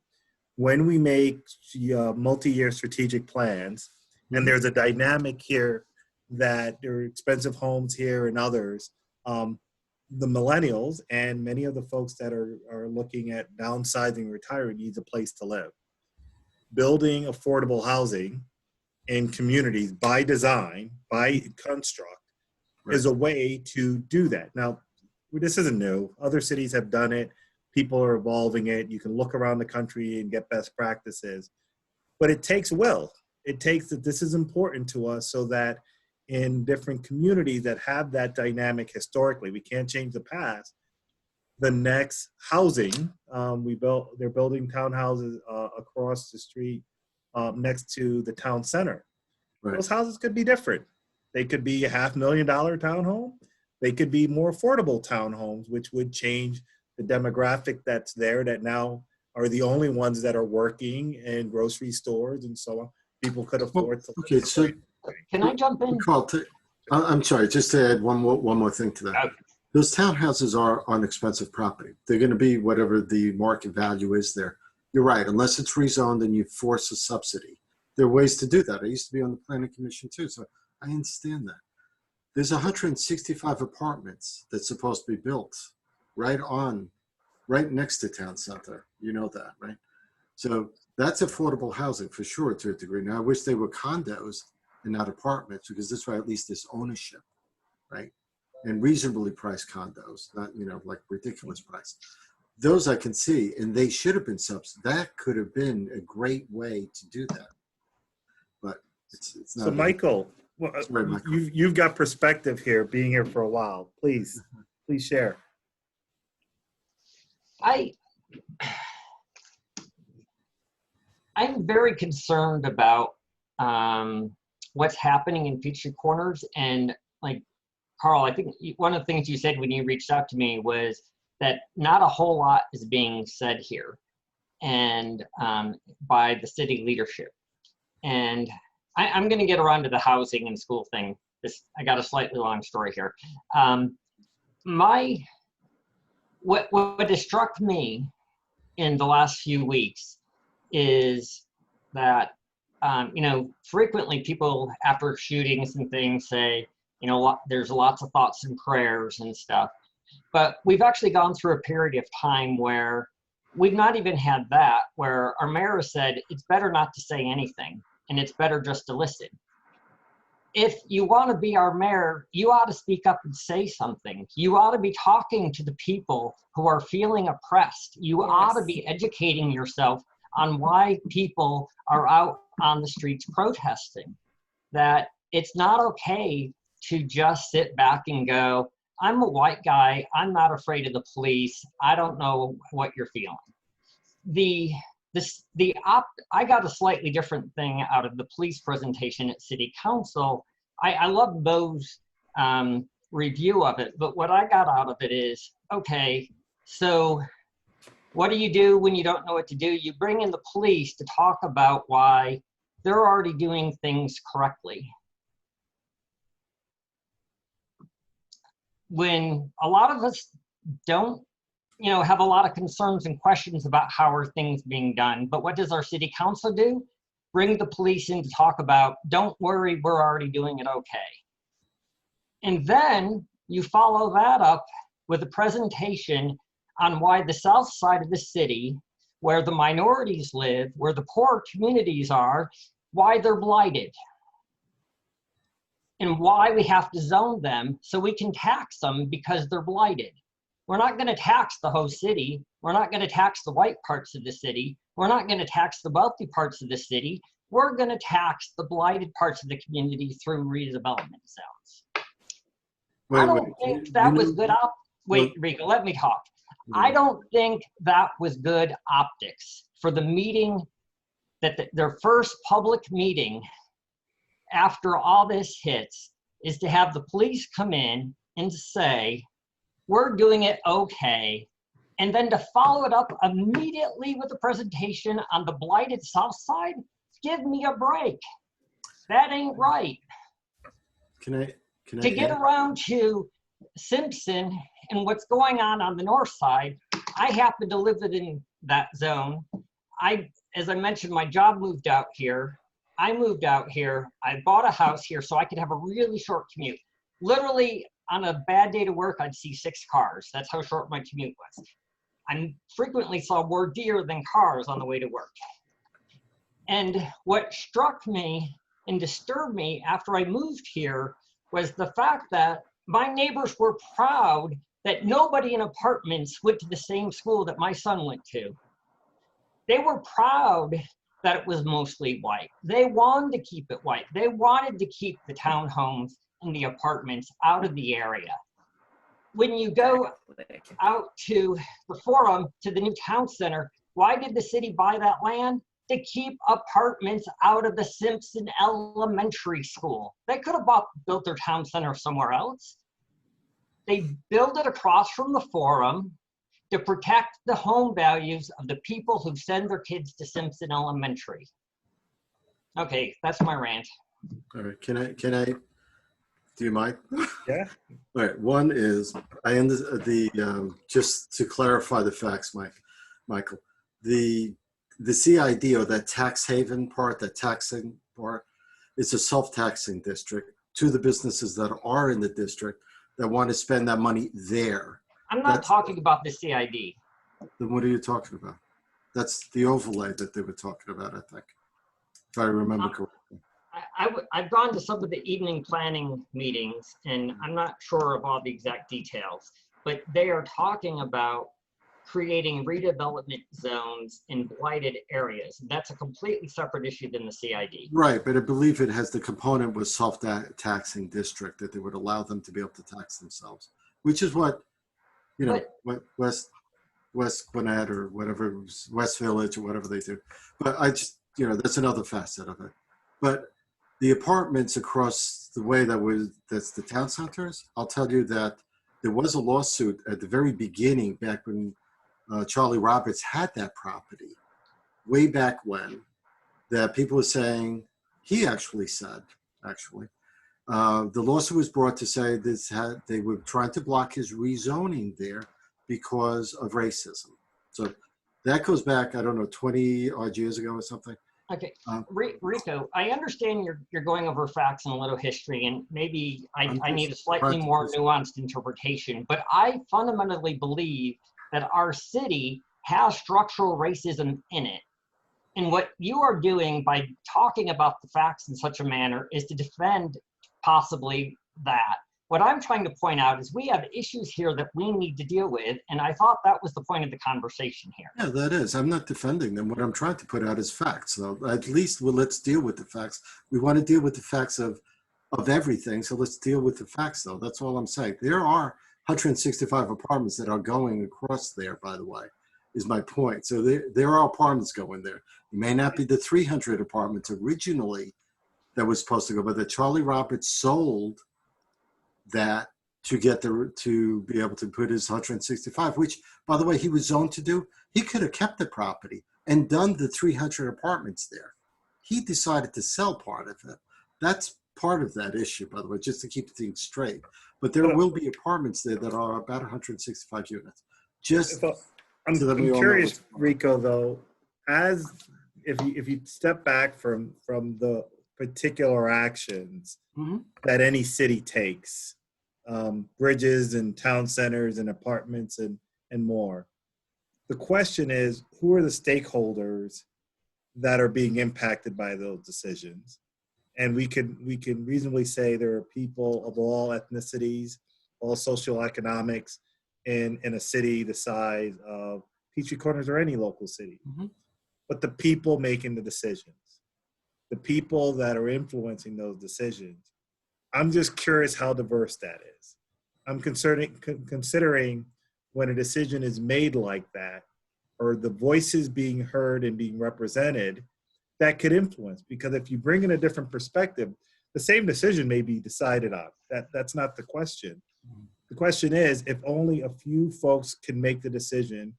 When we make multi-year strategic plans, and there's a dynamic here that there are expensive homes here and others, the millennials and many of the folks that are looking at downsizing, retiring needs a place to live. Building affordable housing in communities by design, by construct, is a way to do that. Now, this isn't new. Other cities have done it. People are evolving it. You can look around the country and get best practices. But it takes will. It takes that this is important to us so that in different communities that have that dynamic historically, we can't change the past. The next housing, they're building townhouses across the street next to the town center. Right. Those houses could be different. They could be a $500,000 townhome. They could be more affordable townhomes, which would change the demographic that's there that now are the only ones that are working in grocery stores and so on. People could afford to. Okay, so can I jump in? I'm sorry, just to add one more thing to that. Okay. Those townhouses are on expensive property. They're going to be whatever the market value is there. You're right, unless it's rezoned and you force a subsidy. There are ways to do that. I used to be on the planning commission too, so I understand that. There's 165 apartments that's supposed to be built right next to town center. You know that, right? So that's affordable housing for sure to a degree. Now, I wish they were condos and not apartments because this way at least there's ownership, right? And reasonably priced condos, not, like ridiculous price. Those I can see, and they should have been subsidized. That could have been a great way to do that. But it's not. So Michael, you've got perspective here, being here for a while. Please share. I'm very concerned about what's happening in Peachtree Corners. And like Karl, I think one of the things you said when you reached out to me was that not a whole lot is being said here and by the city leadership. And I'm going to get around to the housing and school thing. I got a slightly long story here. What has struck me in the last few weeks is that, frequently people after shootings and things say, there's lots of thoughts and prayers and stuff. But we've actually gone through a period of time where we've not even had that, where our mayor said, it's better not to say anything and it's better just to listen. If you want to be our mayor, you ought to speak up and say something. You ought to be talking to the people who are feeling oppressed. You ought to be educating yourself on why people are out on the streets protesting. That it's not okay to just sit back and go, I'm a white guy, I'm not afraid of the police, I don't know what you're feeling. I got a slightly different thing out of the police presentation at City Council. I love Mo's review of it, but what I got out of it is, okay, So what do you do when you don't know what to do? You bring in the police to talk about why they're already doing things correctly. When a lot of us don't, have a lot of concerns and questions about how are things being done, but what does our city council do? Bring the police in to talk about, don't worry, we're already doing it okay. And then you follow that up with a presentation on why the south side of the city, where the minorities live, where the poor communities are, why they're blighted. And why we have to zone them so we can tax them because they're blighted. We're not going to tax the whole city. We're not going to tax the white parts of the city. We're not going to tax the wealthy parts of the city. We're going to tax the blighted parts of the community through redevelopment zones. I don't think that was good wait, Rico, let me talk. I don't think that was good optics for the meeting, that their first public meeting after all this hits is to have the police come in and say, we're doing it okay. And then to follow it up immediately with a presentation on the blighted south side, give me a break. That ain't right. To get around to Simpson and what's going on the north side, I happen to live within that zone. As I mentioned, my job moved out here. I moved out here. I bought a house here so I could have a really short commute. Literally, on a bad day to work, I'd see 6 cars. That's how short my commute was. I frequently saw more deer than cars on the way to work. And what struck me and disturbed me after I moved here was the fact that my neighbors were proud that nobody in apartments went to the same school that my son went to. They were proud that it was mostly white. They wanted to keep it white. They wanted to keep the townhomes and the apartments out of the area. When you go out to the Forum, to the new town center, why did the city buy that land? To keep apartments out of the Simpson Elementary School. They could have built their town center somewhere else. They built it across from the Forum to protect the home values of the people who send their kids to Simpson Elementary. Okay, that's my rant. All right, can I, do you mind? Yeah. All right, one is, just to clarify the facts, Michael, the CID, or that tax haven part, that taxing part, is a self-taxing district to the businesses that are in the district that want to spend that money there. I'm not talking about the CID. Then what are you talking about? That's the overlay that they were talking about, I think, if I remember correctly. I've gone to some of the evening planning meetings, and I'm not sure of all the exact details, but they are talking about creating redevelopment zones in blighted areas. That's a completely separate issue than the CID. Right, but I believe it has the component with self-taxing district that they would allow them to be able to tax themselves, which is what, what West Gwinnett or whatever, West Village or whatever they do. But I just, that's another facet of it. But the apartments across the way that's the town centers, I'll tell you that there was a lawsuit at the very beginning, back when Charlie Roberts had that property, way back when, that people were saying, he actually said, the lawsuit was brought to say they were trying to block his rezoning there because of racism. So that goes back, I don't know, 20 odd years ago or something. Okay, Rico, I understand you're going over facts and a little history, and maybe I need a slightly more nuanced interpretation, but I fundamentally believe that our city has structural racism in it. And what you are doing by talking about the facts in such a manner is to defend possibly that. What I'm trying to point out is we have issues here that we need to deal with, and I thought that was the point of the conversation here. Yeah, that is. I'm not defending them. What I'm trying to put out is facts. So at least, let's deal with the facts. We want to deal with the facts of everything, so let's deal with the facts, though. That's all I'm saying. There are 165 apartments that are going across there, by the way, is my point. So there are apartments going there. It may not be the 300 apartments originally that was supposed to go, but that Charlie Roberts sold that to be able to put his 165, which, by the way, he was zoned to do. He could have kept the property and done the 300 apartments there. He decided to sell part of it. That's part of that issue, by the way, just to keep things straight. But there will be apartments there that are about 165 units. I'm so that we all know curious, what's going on. Rico, though, if you step back from the particular actions that any city takes, bridges and town centers and apartments and more, the question is, who are the stakeholders that are being impacted by those decisions? And we can reasonably say there are people of all ethnicities, all socioeconomics in a city the size of Peachtree Corners or any local city. But the people making the decisions, the people that are influencing those decisions, I'm just curious how diverse that is. I'm considering when a decision is made like that, or the voices being heard and being represented, that could influence. Because if you bring in a different perspective, the same decision may be decided on. That's not the question. The question is, if only a few folks can make the decision,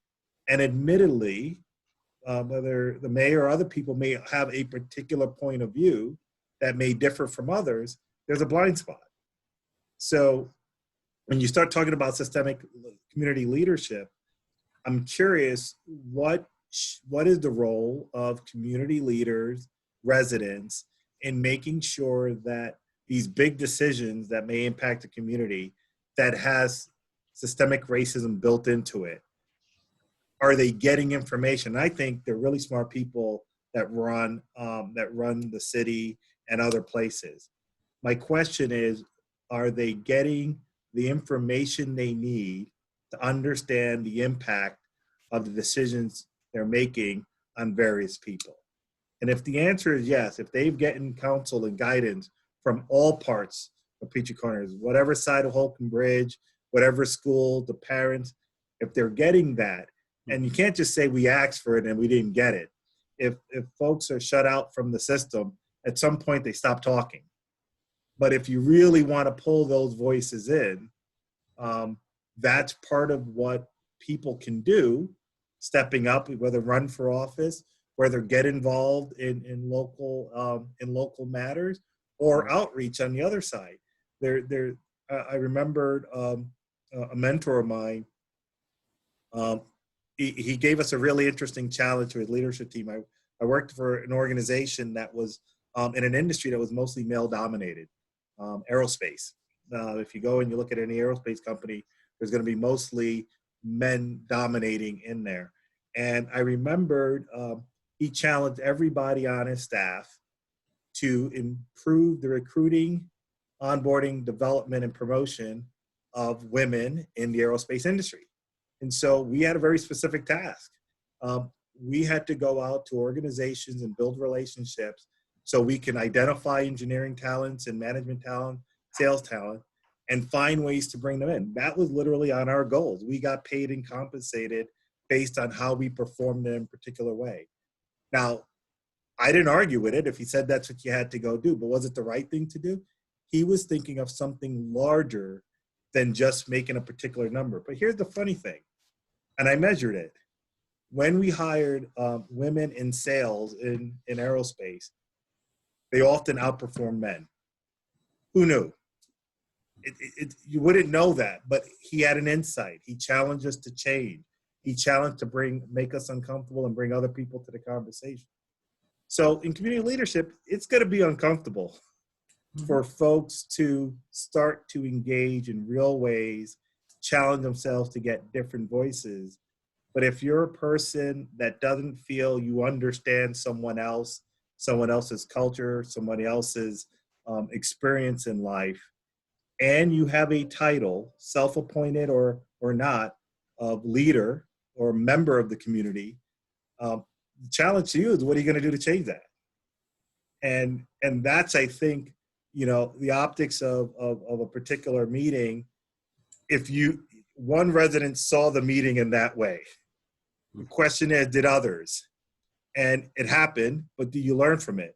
and admittedly, whether the mayor or other people may have a particular point of view that may differ from others, there's a blind spot. So when you start talking about systemic community leadership, I'm curious, what is the role of community leaders, residents, in making sure that these big decisions that may impact the community that has systemic racism built into it, are they getting information? I think they're really smart people that run the city and other places. My question is, are they getting the information they need to understand the impact of the decisions they're making on various people? And if the answer is yes, if they've gotten counsel and guidance from all parts of Peachtree Corners, whatever side of Holcomb Bridge, whatever school, the parents, if they're getting that, and you can't just say we asked for it and we didn't get it. If folks are shut out from the system, at some point they stop talking. But if you really want to pull those voices in, that's part of what people can do, stepping up, whether run for office, whether get involved in local matters, or outreach on the other side. I remembered a mentor of mine. He gave us a really interesting challenge to his leadership team. I worked for an organization that was in an industry that was mostly male dominated, aerospace. If you go and you look at any aerospace company, there's going to be mostly men dominating in there. And I remembered he challenged everybody on his staff to improve the recruiting, onboarding, development, and promotion of women in the aerospace industry. And so we had a very specific task. We had to go out to organizations and build relationships so we can identify engineering talents and management talent, sales talent, and find ways to bring them in. That was literally on our goals. We got paid and compensated based on how we performed in a particular way. Now, I didn't argue with it if he said that's what you had to go do, but was it the right thing to do? He was thinking of something larger than just making a particular number. But here's the funny thing, and I measured it. When we hired women in sales in aerospace, they often outperform men. Who knew? You wouldn't know that, but he had an insight. He challenged us to change. He challenged to make us uncomfortable and bring other people to the conversation. So in community leadership, it's going to be uncomfortable for folks to start to engage in real ways, challenge themselves to get different voices. But if you're a person that doesn't feel you understand someone else's culture, someone else's experience in life, and you have a title, self-appointed or not, of leader or member of the community, the challenge to you is, what are you going to do to change that? And that's, I think, the optics of a particular meeting. If one resident saw the meeting in that way, the question is, did others? And it happened, but do you learn from it?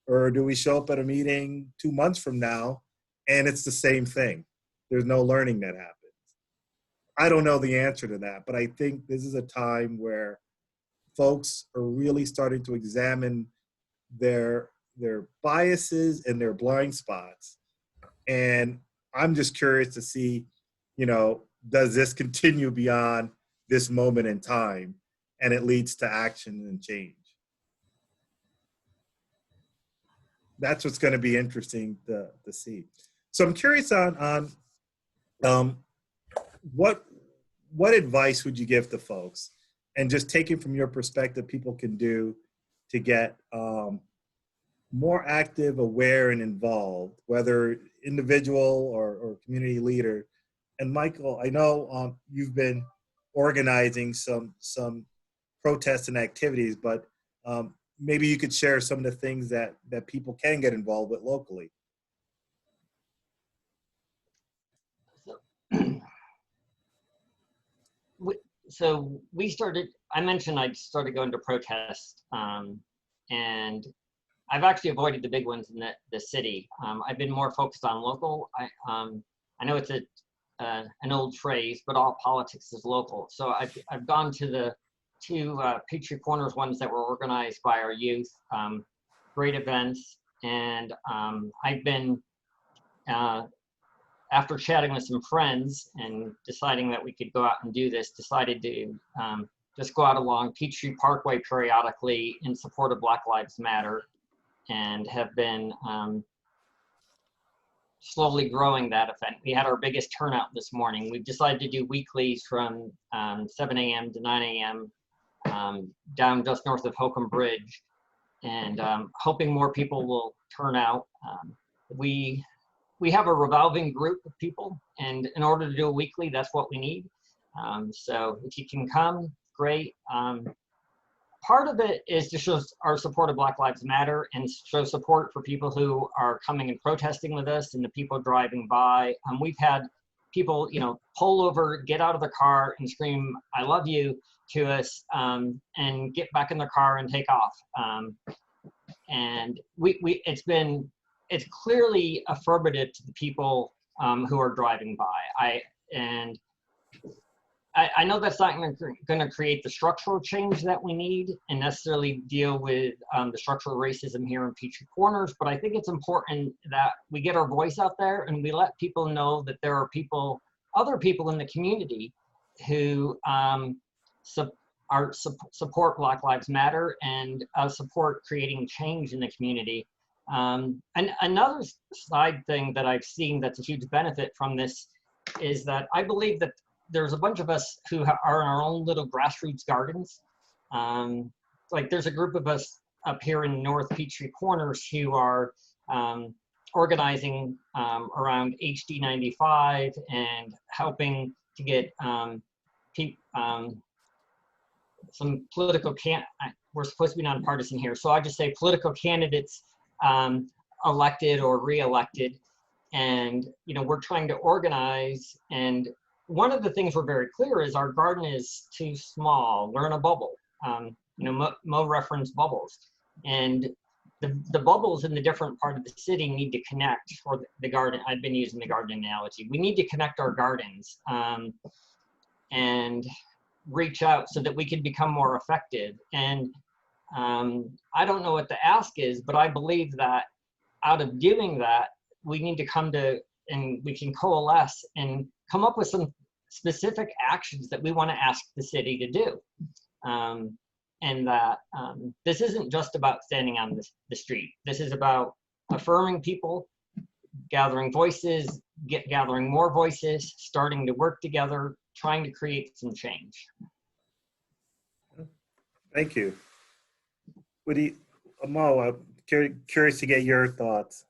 Or do we show up at a meeting 2 months from now and it's the same thing? there's no learning that happens. I don't know the answer to that, but I think this is a time where folks are really starting to examine their biases and their blind spots. And I'm just curious to see, does this continue beyond this moment in time and it leads to action and change? That's what's going to be interesting to see. So I'm curious on what advice would you give to folks, and just taking from your perspective, people can do to get more active, aware, and involved, whether individual or community leader. And Michael, I know you've been organizing some protests and activities, but maybe you could share some of the things that people can get involved with locally. So we started, I mentioned I started going to protest, and I've actually avoided the big ones in the city. I've been more focused on local. I know it's an old phrase, but all politics is local. So I've gone to the two Peachtree Corners ones that were organized by our youth, great events. And I've been, after chatting with some friends and deciding that we could go out and do this, decided to just go out along Peachtree Parkway periodically in support of Black Lives Matter, and have been slowly growing that event. We had our biggest turnout this morning. We've decided to do weeklies from 7 a.m. to 9 a.m. Down just north of Holcomb Bridge, and hoping more people will turn out. We have a revolving group of people, and in order to do a weekly, that's what we need. So if you can come, great. Part of it is to show our support of Black Lives Matter and show support for people who are coming and protesting with us and the people driving by. We've had people, pull over, get out of the car and scream, "I love you" to us, and get back in their car and take off. And it's clearly affirmative to the people who are driving by. I know that's not going to create the structural change that we need and necessarily deal with the structural racism here in Peachtree Corners, but I think it's important that we get our voice out there and we let people know that there are other people in the community who support Black Lives Matter and support creating change in the community. And another side thing that I've seen that's a huge benefit from this is that I believe that there's a bunch of us who are in our own little grassroots gardens. Like there's a group of us up here in North Peachtree Corners who are organizing around HD 95 and helping to get some political we're supposed to be nonpartisan here, so I just say political candidates elected or re-elected, and we're trying to organize. And one of the things we're very clear is our garden is too small. We're in a bubble. Mo referenced bubbles, and the bubbles in the different part of the city need to connect. Or the garden, I've been using the garden analogy. We need to connect our gardens and reach out so that we can become more effective. And I don't know what the ask is, but I believe that out of doing that, we need to come to, and we can coalesce and come up with some specific actions that we want to ask the city to do. And that this isn't just about standing on the street. This is about affirming people, gathering voices, gathering more voices, starting to work together, trying to create some change. Thank you. Mo, I'm curious to get your thoughts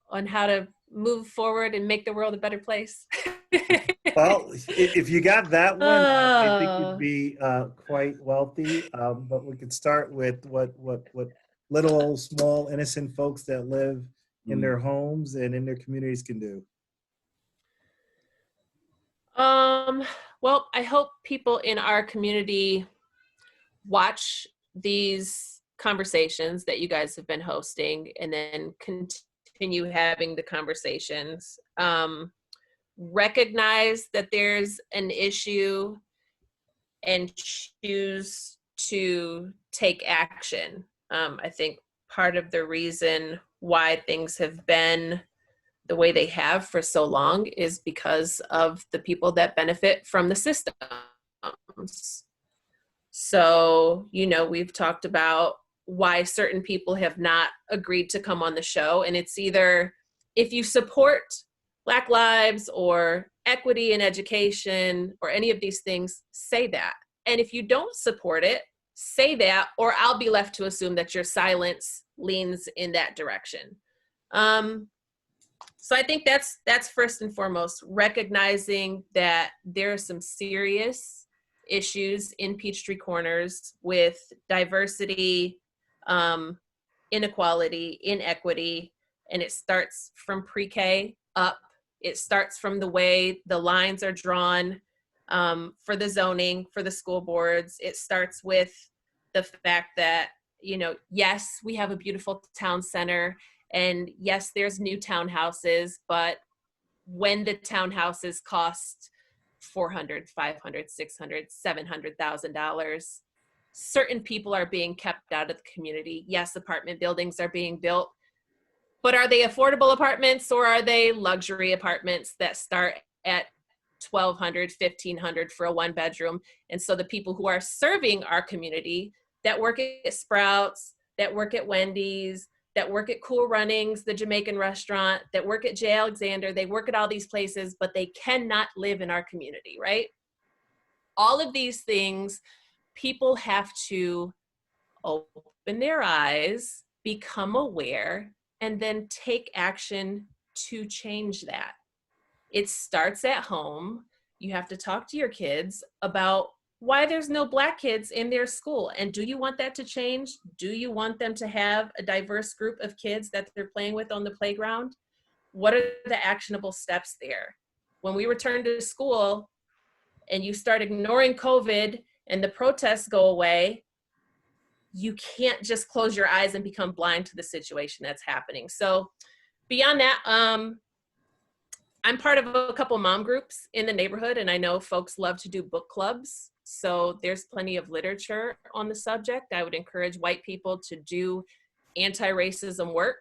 on how to move forward and make the world a better place. Well, if you got that one, I think you'd be quite wealthy. But we could start with what little small innocent folks that live in their homes and in their communities can do. Well, I hope people in our community watch these conversations that you guys have been hosting and then continue continue having the conversations. Recognize that there's an issue and choose to take action. I think part of the reason why things have been the way they have for so long is because of the people that benefit from the systems. So, you know, we've talked about why certain people have not agreed to come on the show. And it's either if you support Black lives or equity in education or any of these things, say that. And if you don't support it, say that, or I'll be left to assume that your silence leans in that direction. So I think that's first and foremost, recognizing that there are some serious issues in Peachtree Corners with diversity, inequality, inequity, and it starts from pre-K up. It starts from the way the lines are drawn for the zoning, for the school boards. It starts with the fact that, you know, yes, we have a beautiful town center, and yes, there's new townhouses, but when the townhouses cost $400,000, $500,000, $600,000, $700,000, certain people are being kept out of the community. Yes, apartment buildings are being built, but are they affordable apartments, or are they luxury apartments that start at $1,200, $1,500 for a one bedroom? And so the people who are serving our community, that work at Sprouts, that work at Wendy's, that work at Cool Runnings, the Jamaican restaurant, that work at J. Alexander, they work at all these places, but they cannot live in our community, right? All of these things, people have to open their eyes, become aware, and then take action to change that. It starts at home. You have to talk to your kids about why there's no Black kids in their school. And do you want that to change? Do you want them to have a diverse group of kids that they're playing with on the playground? What are the actionable steps there? When we return to school and you start ignoring COVID and the protests go away, you can't just close your eyes and become blind to the situation that's happening. So beyond that, I'm part of a couple mom groups in the neighborhood, and I know folks love to do book clubs. So there's plenty of literature on the subject. I would encourage white people to do anti-racism work.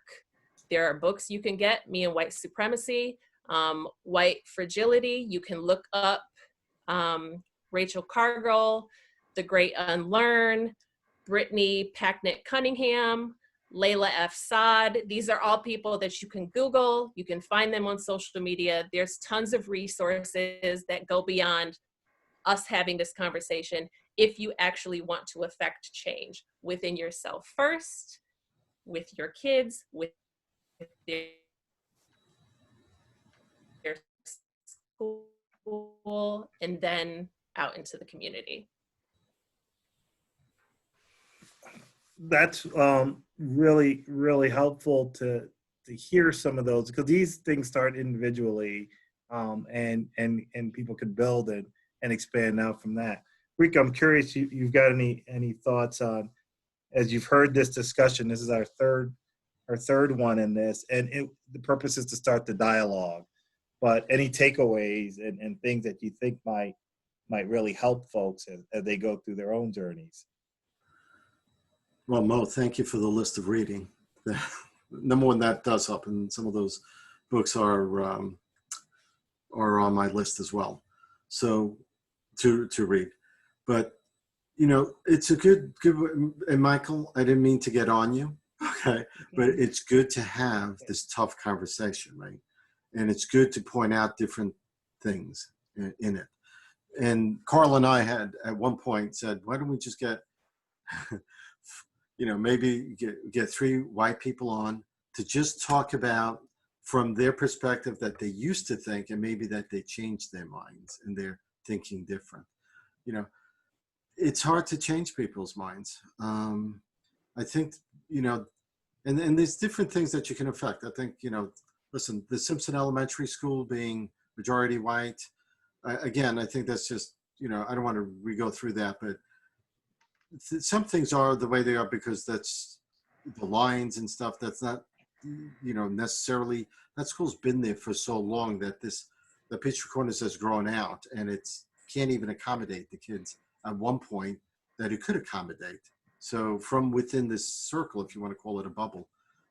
There are books you can get, Me and White Supremacy, White Fragility. You can look up Rachel Cargill, The Great Unlearn, Brittany Packnett Cunningham, Layla F. Saad. These are all people that you can Google. You can find them on social media. There's tons of resources that go beyond us having this conversation if you actually want to affect change within yourself first, with your kids, with their school, and then out into the community. That's really, really helpful to hear some of those, because these things start individually, and people could build and expand out from that. Rico, I'm curious, you've got any thoughts on, as you've heard this discussion, this is our third one in this, and the purpose is to start the dialogue, but any takeaways and things that you think might really help folks as they go through their own journeys? Well, Mo, thank you for the list of reading. Number one, that does help, and some of those books are on my list as well. So to read, but you know, it's a good. And Michael, I didn't mean to get on you, okay, but it's good to have this tough conversation, right? And it's good to point out different things in it. And Karl and I had at one point said, why don't we just get you know, maybe get 3 white people on to just talk about from their perspective that they used to think, and maybe that they changed their minds and they're thinking different. You know, it's hard to change people's minds. I think, you know, and there's different things that you can affect. I think, you know, listen, the Simpson Elementary School being majority white, again, I think that's just, you know, I don't want to re-go through that, but some things are the way they are because that's the lines and stuff. That's not necessarily, that school's been there for so long that the Peachtree Corners has grown out, and it's can't even accommodate the kids at one point that it could accommodate. So from within this circle, if you want to call it a bubble,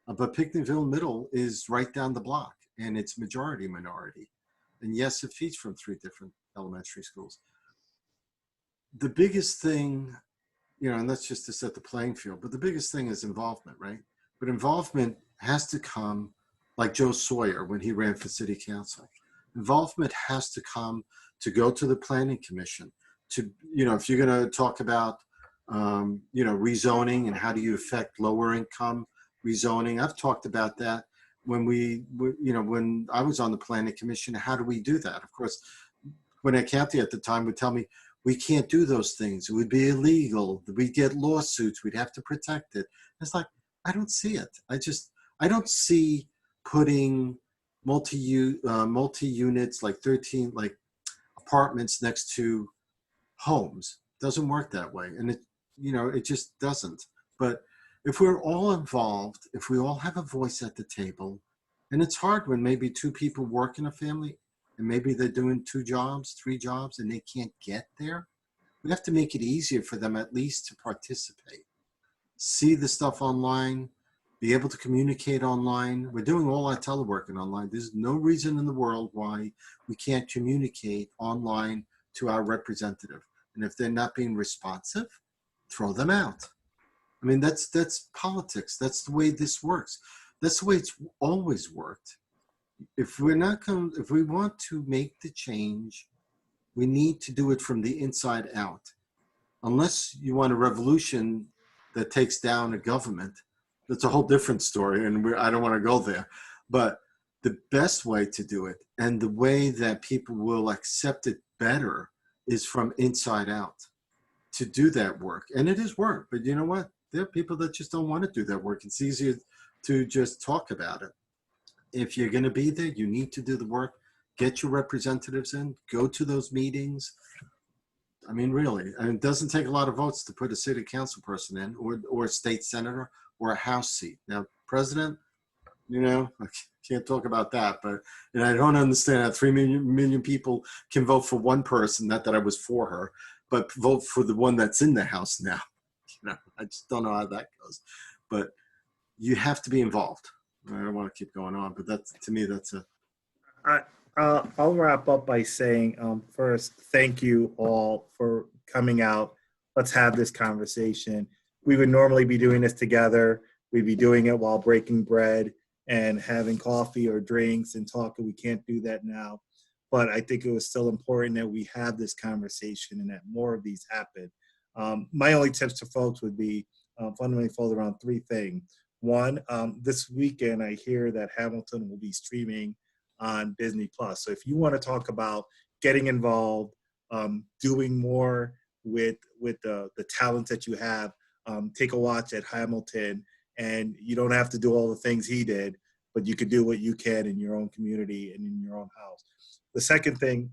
but Picnicville Middle is right down the block, and it's majority minority. And yes, it feeds from 3 different elementary schools. The biggest thing, and that's just to set the playing field, but the biggest thing is involvement, right? But involvement has to come like Joe Sawyer when he ran for city council. Involvement has to come to go to the planning commission to, if you're going to talk about, rezoning and how do you affect lower income rezoning. I've talked about that when when I was on the planning commission. How do we do that? Of course, Gwinnett County at the time would tell me, we can't do those things. It would be illegal. We'd get lawsuits. We'd have to protect it. It's like, I don't see it. I don't see putting multi-units, like 13, like apartments next to homes. Doesn't work that way. And it just doesn't. But if we're all involved, if we all have a voice at the table, and it's hard when maybe 2 people work in a family and maybe they're doing 2 jobs, 3 jobs, and they can't get there. We have to make it easier for them at least to participate, see the stuff online, be able to communicate online. We're doing all our teleworking online. There's no reason in the world why we can't communicate online to our representative. And if they're not being responsive, throw them out. I mean, that's politics. That's the way this works. That's the way it's always worked. If we want to make the change, we need to do it from the inside out. Unless you want a revolution that takes down a government, that's a whole different story, and I don't want to go there. But the best way to do it, and the way that people will accept it better, is from inside out, to do that work. And it is work, but you know what? There are people that just don't want to do that work. It's easier to just talk about it. If you're going to be there, you need to do the work. Get your representatives in. Go to those meetings. I mean, really, it doesn't take a lot of votes to put a city council person in, or a state senator, or a House seat. Now, president, I can't talk about that, but I don't understand how 3 million people can vote for one person. Not that I was for her, but vote for the one that's in the House now. I just don't know how that goes. But you have to be involved. I don't want to keep going on, but to me, that's a. I'll wrap up by saying, first, thank you all for coming out. Let's have this conversation. We would normally be doing this together. We'd be doing it while breaking bread and having coffee or drinks and talking. We can't do that now. But I think it was still important that we have this conversation and that more of these happen. My only tips to folks would be fundamentally fold around 3 things. One, this weekend I hear that Hamilton will be streaming on Disney Plus. So if you want to talk about getting involved, doing more with the talents that you have, take a watch at Hamilton, and you don't have to do all the things he did, but you could do what you can in your own community and in your own house. The second thing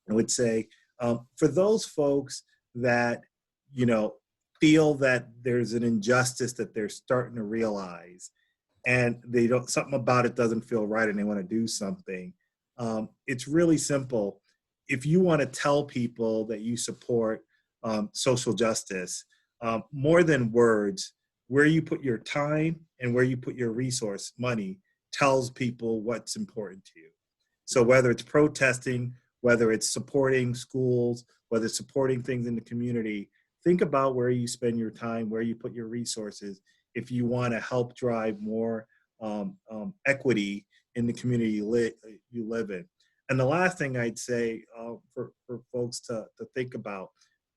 I would say, for those folks that, feel that there's an injustice that they're starting to realize, and something about it doesn't feel right and they want to do something, it's really simple. If you want to tell people that you support social justice, more than words, where you put your time and where you put your resource, money, tells people what's important to you. So whether it's protesting, whether it's supporting schools, whether it's supporting things in the community, think about where you spend your time, where you put your resources, if you want to help drive more equity in the community you live in. And the last thing I'd say for folks to think about,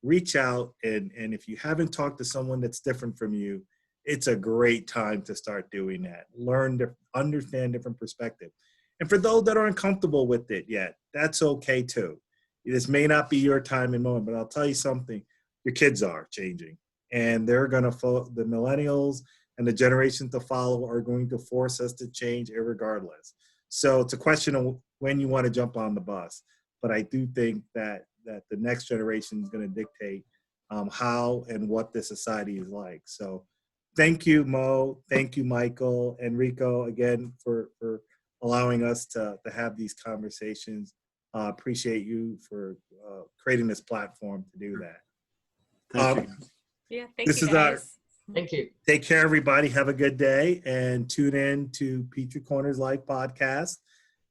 reach out, and if you haven't talked to someone that's different from you, it's a great time to start doing that. Learn to understand different perspectives. And for those that aren't comfortable with it yet, that's okay too. This may not be your time and moment, but I'll tell you something, your kids are changing, and they're going to the millennials and the generations to follow are going to force us to change irregardless. So it's a question of when you want to jump on the bus. But I do think that the next generation is going to dictate how and what this society is like. So thank you, Mo. Thank you, Michael and Rico, again, for allowing us to have these conversations. Appreciate you for creating this platform to do that. Thank you. Yeah, thank This you is our- guys. Thank you. Take care, everybody. Have a good day, and tune in to Peachtree Corners Life podcast.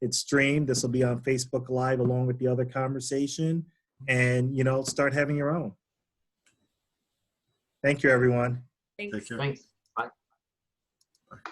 It's streamed. This will be on Facebook Live along with the other conversation, and start having your own. Thank you, everyone. Thanks. Take care. Thanks. Bye. Bye.